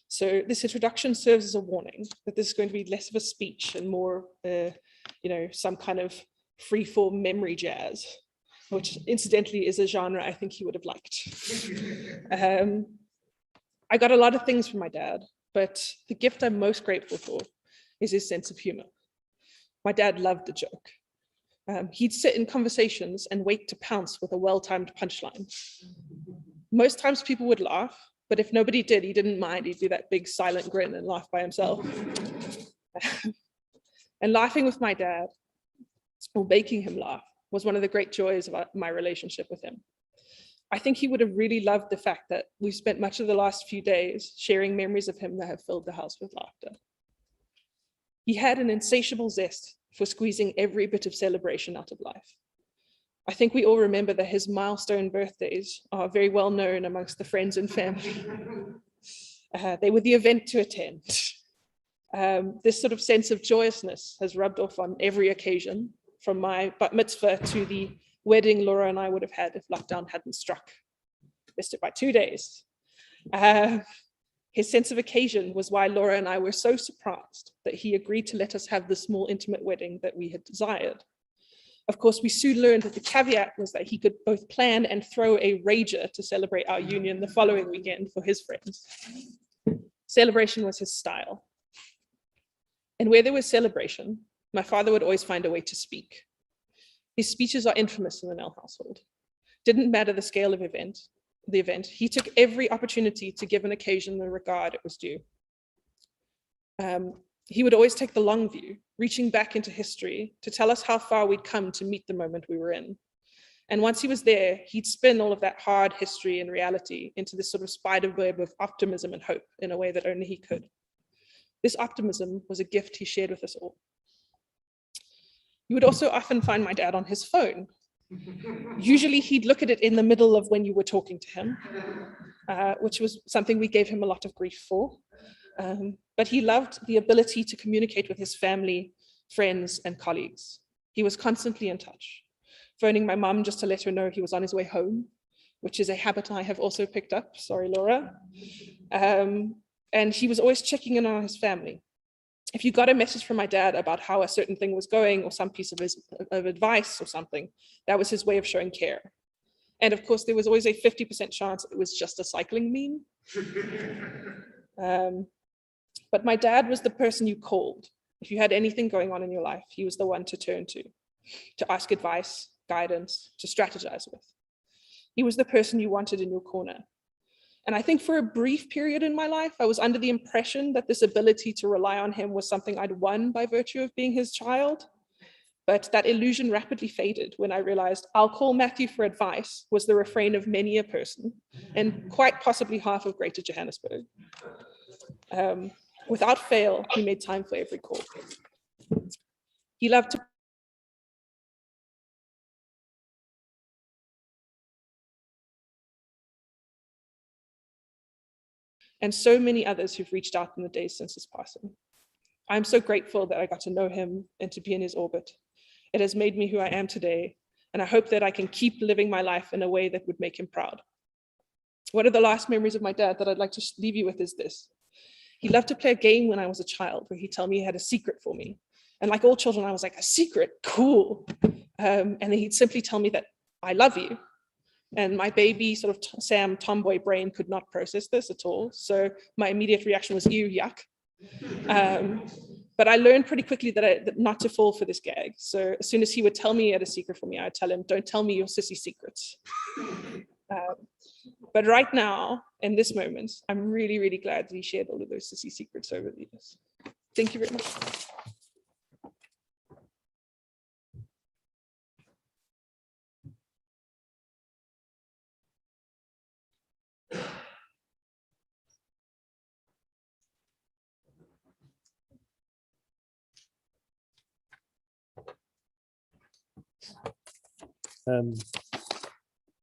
So this introduction serves as a warning that this is going to be less of a speech and more, some kind of free-form memory jazz, which incidentally is a genre I think he would have liked. I got a lot of things from my dad, but the gift I'm most grateful for is his sense of humor. My dad loved a joke. He'd sit in conversations and wait to pounce with a well-timed punchline. Most times people would laugh, but if nobody did, he didn't mind. He'd do that big silent grin and laugh by himself. And laughing with my dad, or making him laugh, was one of the great joys of my relationship with him. I think he would have really loved the fact that we spent much of the last few days sharing memories of him that have filled the house with laughter. He had an insatiable zest for squeezing every bit of celebration out of life. I think we all remember that his milestone birthdays are very well known amongst the friends and family. They were the event to attend. This sort of sense of joyousness has rubbed off on every occasion, from my bat mitzvah to the wedding Laura and I would have had if lockdown hadn't struck. Missed it by 2 days. His sense of occasion was why Laura and I were so surprised that he agreed to let us have the small intimate wedding that we had desired. Of course, we soon learned that the caveat was that he could both plan and throw a rager to celebrate our union the following weekend for his friends. Celebration was his style. And where there was celebration, my father would always find a way to speak. His speeches are infamous in the Nell household. Didn't matter the scale of the event, he took every opportunity to give an occasion the regard it was due. He would always take the long view, reaching back into history to tell us how far we'd come to meet the moment we were in. And once he was there, he'd spin all of that hard history and reality into this sort of spider web of optimism and hope in a way that only he could. This optimism was a gift he shared with us all. You would also often find my dad on his phone. Usually he'd look at it in the middle of when you were talking to him, which was something we gave him a lot of grief for. But he loved the ability to communicate with his family, friends, and colleagues. He was constantly in touch, phoning my mum just to let her know he was on his way home, which is a habit I have also picked up. Sorry, Laura. And he was always checking in on his family. If you got a message from my dad about how a certain thing was going or some piece of advice or something, that was his way of showing care. And of course, there was always a 50% chance it was just a cycling meme. But my dad was the person you called. If you had anything going on in your life, he was the one to turn to ask advice, guidance, to strategize with. He was the person you wanted in your corner. And I think for a brief period in my life, I was under the impression that this ability to rely on him was something I'd won by virtue of being his child. But that illusion rapidly faded when I realized I'll call Matthew for advice was the refrain of many a person, and quite possibly half of Greater Johannesburg. Without fail, he made time for every call. He loved to and so many others who've reached out in the days since his passing. I'm so grateful that I got to know him and to be in his orbit. It has made me who I am today, and I hope that I can keep living my life in a way that would make him proud. One of the last memories of my dad that I'd like to leave you with is this. He loved to play a game when I was a child where he'd tell me he had a secret for me. And like all children, I was like, a secret, cool. And then he'd simply tell me that I love you. And my baby sort of Sam tomboy brain could not process this at all. So my immediate reaction was, ew, yuck. But I learned pretty quickly that not to fall for this gag. So as soon as he would tell me he had a secret for me, I'd tell him, don't tell me your sissy secrets. But right now, in this moment, I'm really, really glad that he shared all of those sissy secrets over the years. Thank you very much.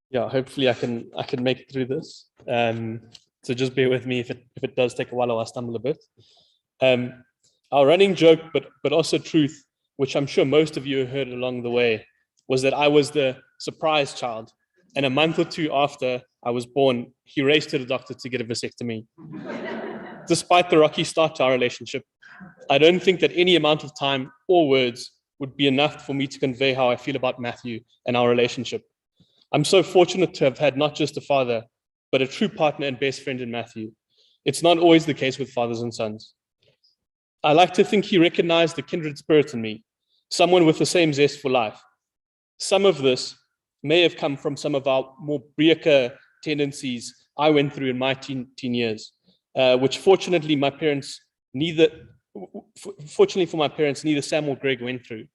Yeah, hopefully I can make it through this. So just bear with me if it does take a while or I stumble a bit. Our running joke, but also truth, which I'm sure most of you heard along the way, was that I was the surprise child. And a month or two after I was born, he raced to the doctor to get a vasectomy. Despite the rocky start to our relationship, I don't think that any amount of time or words would be enough for me to convey how I feel about Matthew and our relationship. I'm so fortunate to have had not just a father, but a true partner and best friend in Matthew. It's not always the case with fathers and sons. I like to think he recognized the kindred spirit in me, someone with the same zest for life. Some of this may have come from some of our more breaker tendencies I went through in my teen years, which fortunately for my parents, neither Sam or Greg went through.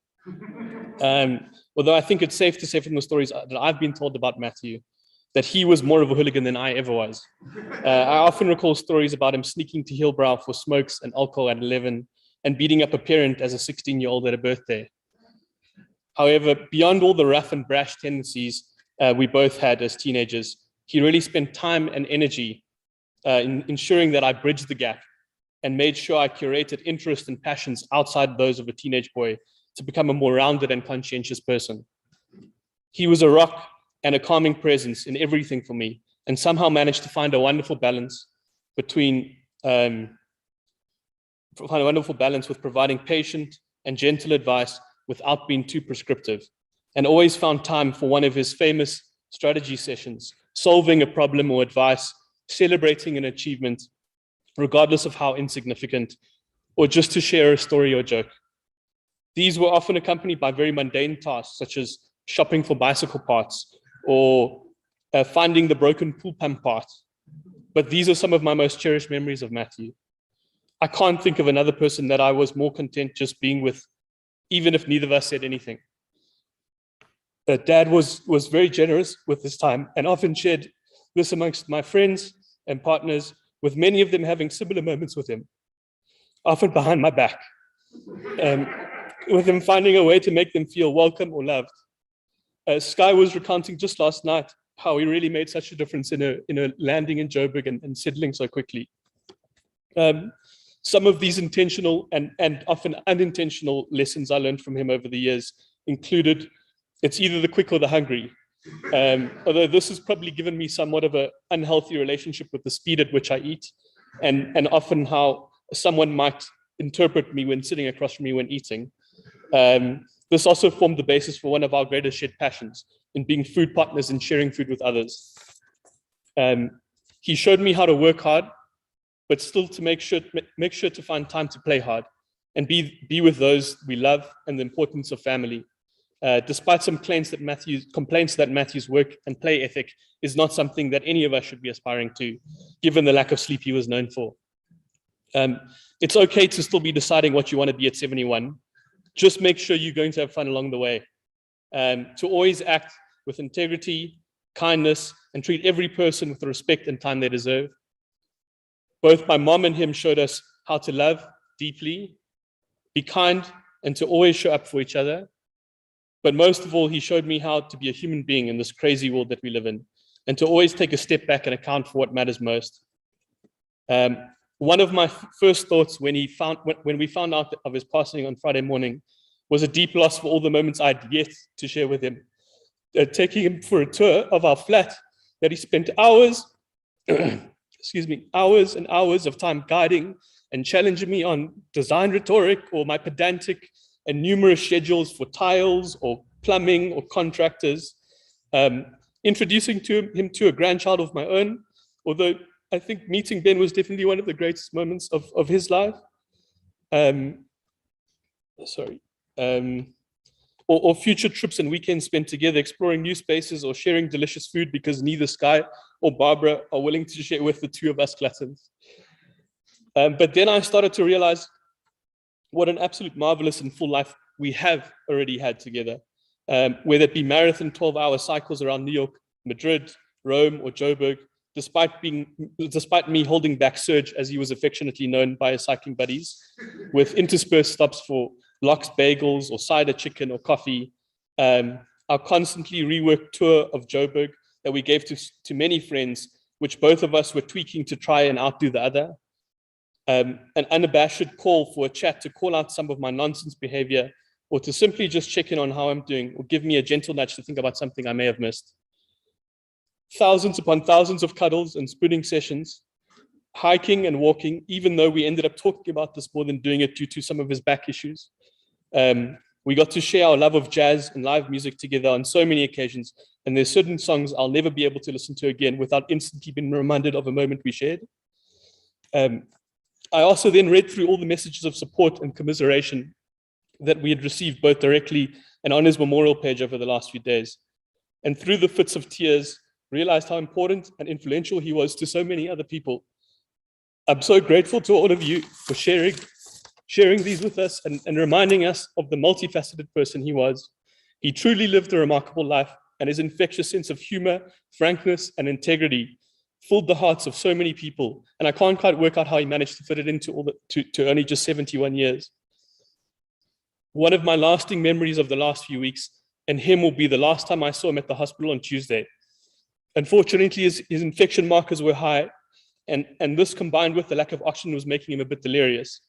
Although I think it's safe to say from the stories that I've been told about Matthew, that he was more of a hooligan than I ever was. I often recall stories about him sneaking to Hillbrow for smokes and alcohol at 11 and beating up a parent as a 16-year-old at a birthday. However, beyond all the rough and brash tendencies we both had as teenagers, he really spent time and energy in ensuring that I bridged the gap and made sure I curated interests and passions outside those of a teenage boy to become a more rounded and conscientious person. He was a rock and a calming presence in everything for me, and somehow managed to find a wonderful balance between with providing patient and gentle advice without being too prescriptive, and always found time for one of his famous strategy sessions, solving a problem or advice, celebrating an achievement, regardless of how insignificant or just to share a story or joke. These were often accompanied by very mundane tasks, such as shopping for bicycle parts or finding the broken pool pump part. But these are some of my most cherished memories of Matthew. I can't think of another person that I was more content just being with, even if neither of us said anything. Dad was very generous with his time and often shared this amongst my friends and partners, with many of them having similar moments with him, often behind my back, with him finding a way to make them feel welcome or loved. Sky was recounting just last night how he really made such a difference in a landing in Joburg and settling so quickly. Some of these intentional and often unintentional lessons I learned from him over the years included, it's either the quick or the hungry. Although this has probably given me somewhat of an unhealthy relationship with the speed at which I eat, and often how someone might interpret me when sitting across from me when eating. This also formed the basis for one of our greatest shared passions, in being food partners and sharing food with others. He showed me how to work hard, but still to make sure to find time to play hard and be with those we love, and the importance of family. Despite some complaints that Matthew's work and play ethic is not something that any of us should be aspiring to, given the lack of sleep he was known for. It's okay to still be deciding what you want to be at 71. Just make sure you're going to have fun along the way. To always act with integrity, kindness, and treat every person with the respect and time they deserve. Both my mom and him showed us how to love deeply, be kind, and to always show up for each other. But most of all, he showed me how to be a human being in this crazy world that we live in, and to always take a step back and account for what matters most. One of my first thoughts when we found out of his passing on Friday morning was a deep loss for all the moments I'd yet to share with him. Taking him for a tour of our flat that he spent hours, hours and hours of time guiding and challenging me on design rhetoric or my pedantic and numerous schedules for tiles or plumbing or contractors. Introducing him to a grandchild of my own, although I think meeting Ben was definitely one of the greatest moments of his life. Or future trips and weekends spent together exploring new spaces or sharing delicious food because neither Sky or Barbara are willing to share with the two of us gluttons. But then I started to realize what an absolute marvelous and full life we have already had together, whether it be marathon 12-hour cycles around New York, Madrid, Rome, or Joburg, despite me holding back Serge, as he was affectionately known by his cycling buddies, with interspersed stops for lox bagels or cider chicken or coffee, our constantly reworked tour of Joburg that we gave to many friends, which both of us were tweaking to try and outdo the other. An unabashed call for a chat to call out some of my nonsense behavior, or to simply just check in on how I'm doing, or give me a gentle nudge to think about something I may have missed. Thousands upon thousands of cuddles and spooning sessions, hiking and walking, even though we ended up talking about this more than doing it due to some of his back issues. We got to share our love of jazz and live music together on so many occasions, and there's certain songs I'll never be able to listen to again without instantly being reminded of a moment we shared. I also then read through all the messages of support and commiseration that we had received both directly and on his memorial page over the last few days. And through the fits of tears, realized how important and influential he was to so many other people. I'm so grateful to all of you for sharing these with us and reminding us of the multifaceted person he was. He truly lived a remarkable life, and his infectious sense of humor, frankness, and integrity filled the hearts of so many people. And I can't quite work out how he managed to fit it into to only just 71 years. One of my lasting memories of the last few weeks and him will be the last time I saw him at the hospital on Tuesday. Unfortunately, his infection markers were high, and this combined with the lack of oxygen was making him a bit delirious.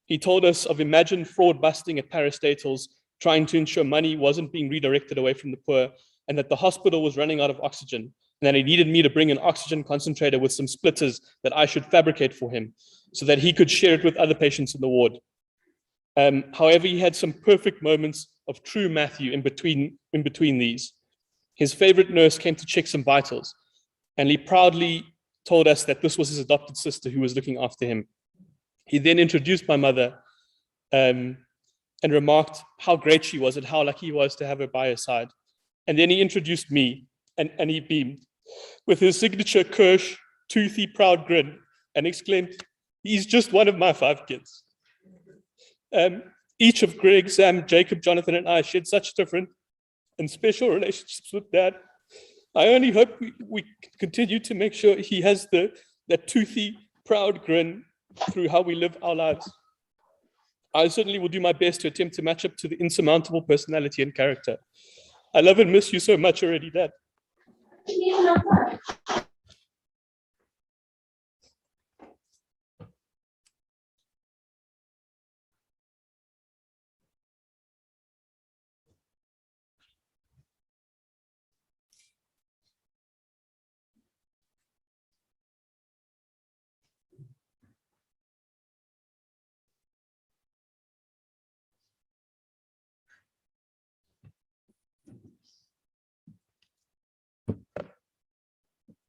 He told us of imagined fraud busting at parastatals, trying to ensure money wasn't being redirected away from the poor, and that the hospital was running out of oxygen, and that he needed me to bring an oxygen concentrator with some splitters that I should fabricate for him, so that he could share it with other patients in the ward. However, he had some perfect moments of true Matthew in between these. His favorite nurse came to check some vitals, and he proudly told us that this was his adopted sister who was looking after him. He then introduced my mother and remarked how great she was and how lucky he was to have her by his side. And then he introduced me, and he beamed with his signature Kirsch, toothy, proud grin and exclaimed, "He's just one of my 5 kids." Each of Greg, Sam, Jacob, Jonathan, and I shared such different and special relationships with Dad. I only hope we continue to make sure he has that toothy, proud grin through how we live our lives. I certainly will do my best to attempt to match up to the insurmountable personality and character. I love and miss you so much already, Dad.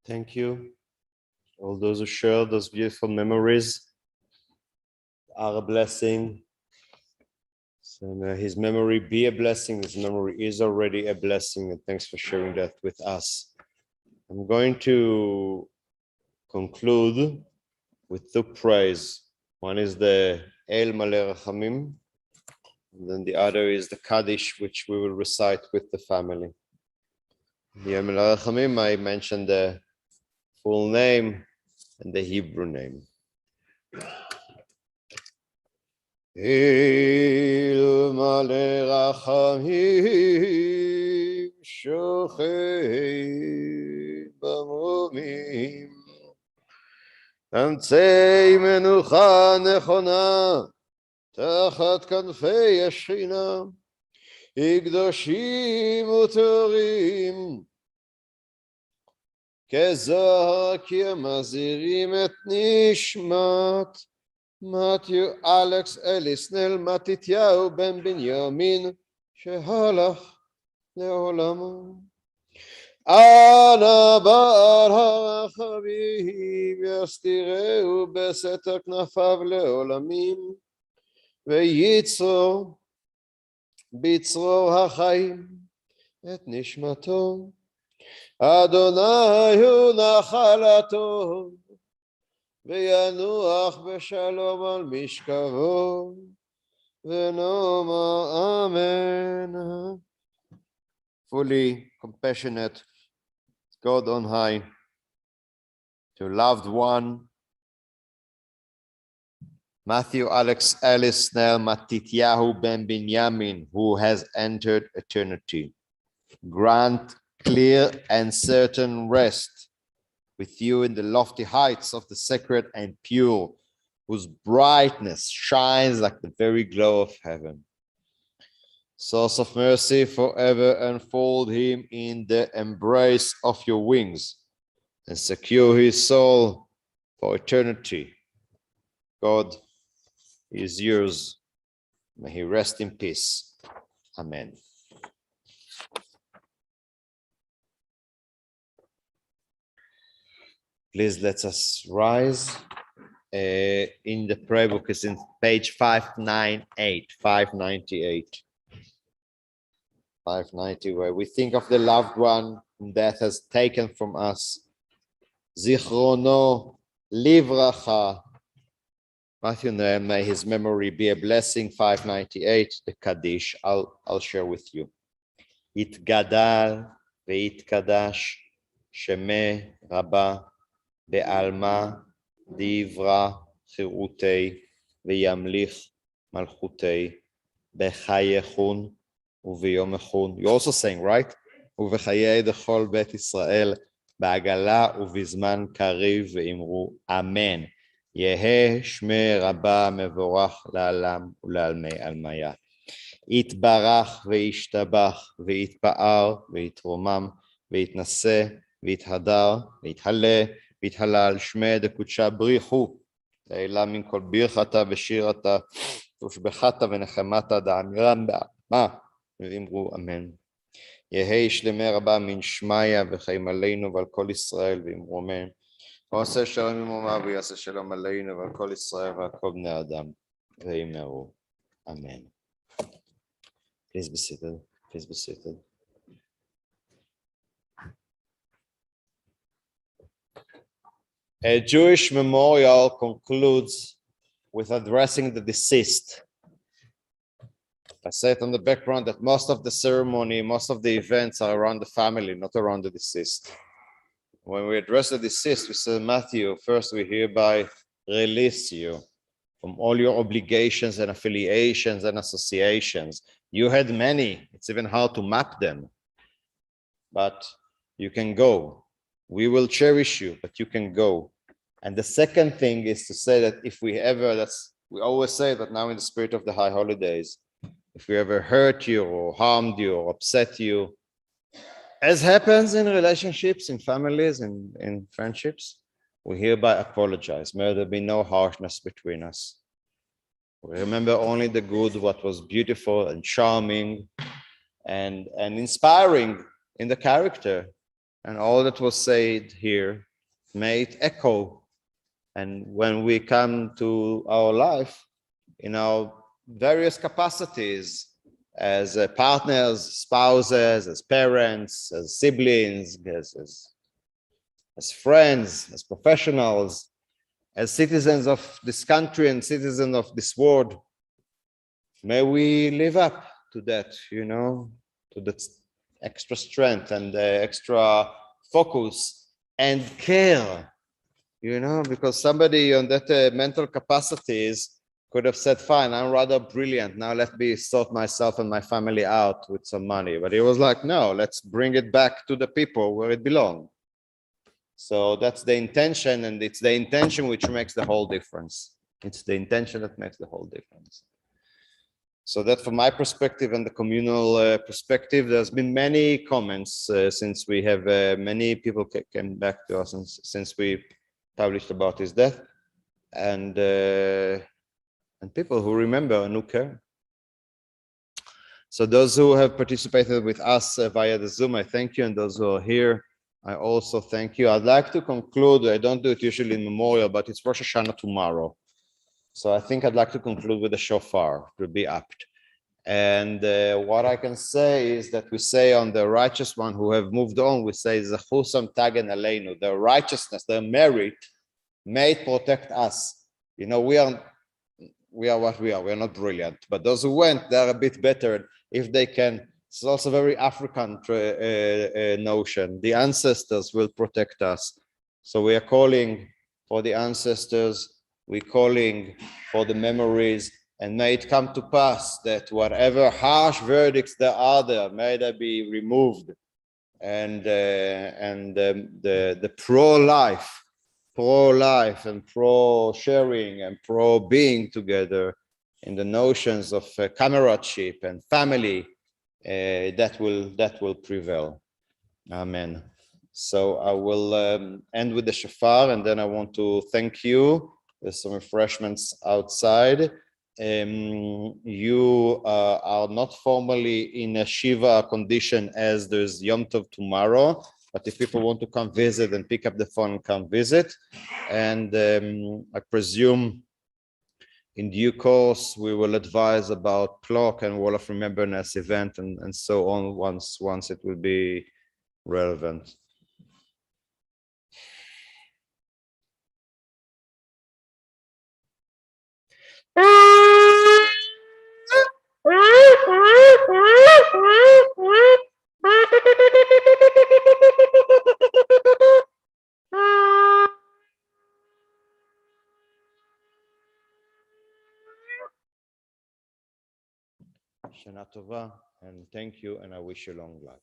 Thank you. All those who share those beautiful memories are a blessing. So may his memory be a blessing. His memory is already a blessing. And thanks for sharing that with us. I'm going to conclude with 2 praise. One is the El Maleh Rachamim, and then the other is the Kaddish, which we will recite with the family. The El Maleh Rachamim, I mentioned the full name and the Hebrew name. El Maleh Rachamim Shochei Bamomim אמצעי מנוחה נכונה תחת כנפי השכינה קדושים וטהורים כזוהר כי הם מזהירים את נשמת מתיו אלכס אליס נל מתתיהו בן בנימין שהלך לעולמו. אנא בעל הרחמים יסתירהו בסתר כנפיו לעולמים וייצור בצרור החיים את נשמתו. אדוני הוא נחלתו וינוח בשלום על משכבו ונאמר אמן. Fully compassionate God on high, to loved one, Matthew Alex Ellis Nell Matityahu Ben Binyamin, who has entered eternity. Grant clear and certain rest with you in the lofty heights of the sacred and pure, whose brightness shines like the very glow of heaven. Source of mercy, forever enfold him in the embrace of your wings and secure his soul for eternity. God is yours. May he rest in peace. Amen. Please let us rise. In the prayer book is in page 598, 598. 590, where we think of the loved one whom death has taken from us. Zichrono livracha. Matthew Nell, may his memory be a blessing. 598, the Kaddish. I'll share with you. Itgadal ve'itkadash sheme rabba be'alma divra chirutei ve'yamlich malchutei bechayechun. You're also saying, right? ובחיי דכל בית ישראל בעגלה ובזמן קריב ואמרו אמן. יהא שמי רבה מבורך לעלם ולעלמי עלמיה. יתברך וישתבח ויתפאר ויתרומם ויתנשא ויתהדר ויתהלה ויתהלל שמי דקודשה בריחו. לעילה מן כל ברכתה ושירתה ושבחתה ונחמתה דאמירם בעלמה. ואמרו אמן. יהי שלמי רבה מן שמיא וחיים עלינו ועל כל ישראל ואמרו אמן. ועושה שלום עממה ויעשה שלום עלינו ועל כל ישראל ועל כל בני אדם ואמרו אמן. Please be seated. Please be seated. A Jewish memorial concludes with addressing the deceased. I said on the background that most of the ceremony, most of the events are around the family, not around the deceased. When we address the deceased, we say, Matthew, first we hereby release you from all your obligations and affiliations and associations. You had many, it's even hard to map them, but you can go. We will cherish you, but you can go. And the second thing is to say that if we ever, we always say that now in the spirit of the high holidays, if we ever hurt you or harmed you or upset you, as happens in relationships, in families, in friendships, we hereby apologize. May there be no harshness between us. We remember only the good, what was beautiful and charming and inspiring in the character. And all that was said here, may it echo. And when we come to our life, in our various capacities, as partners, spouses, as parents, as siblings, as friends, as professionals, as citizens of this country and citizens of this world, may we live up to that, to that extra strength and extra focus and care, because somebody on that mental capacities could have said, fine, I'm rather brilliant. Now let me sort myself and my family out with some money. But he was like, no, let's bring it back to the people where it belongs. So that's the intention, and it's the intention which makes the whole difference. It's the intention that makes the whole difference. So that from my perspective and the communal perspective, there's been many comments since we have many people came back to us since we published about his death. And people who remember and who care. So those who have participated with us via the Zoom, I thank you. And those who are here, I also thank you. I'd like to conclude, I don't do it usually in memorial, but it's Rosh Hashanah tomorrow. So I think I'd like to conclude with a shofar to be apt. And what I can say is that we say on the righteous one who have moved on, we say, Zechusam tagen aleinu, their righteousness, their merit, may it protect us. We are what we are. We are not brilliant, but those who went, they are a bit better if they can. It's also a very African notion. The ancestors will protect us. So we are calling for the ancestors. We're calling for the memories, and may it come to pass that whatever harsh verdicts there are there, may they be removed, and the pro-life and pro-sharing and pro-being together in the notions of comradeship and family, that will prevail. Amen. So I will end with the shofar, and then I want to thank you. There's some refreshments outside. You are not formally in a Shiva condition as there's Yom Tov tomorrow, but if people want to come visit and pick up the phone and come visit, and I presume in due course we will advise about Plok and Wall of Remembrance event and so on once it will be relevant. Shana Tova, and thank you, and I wish you long life.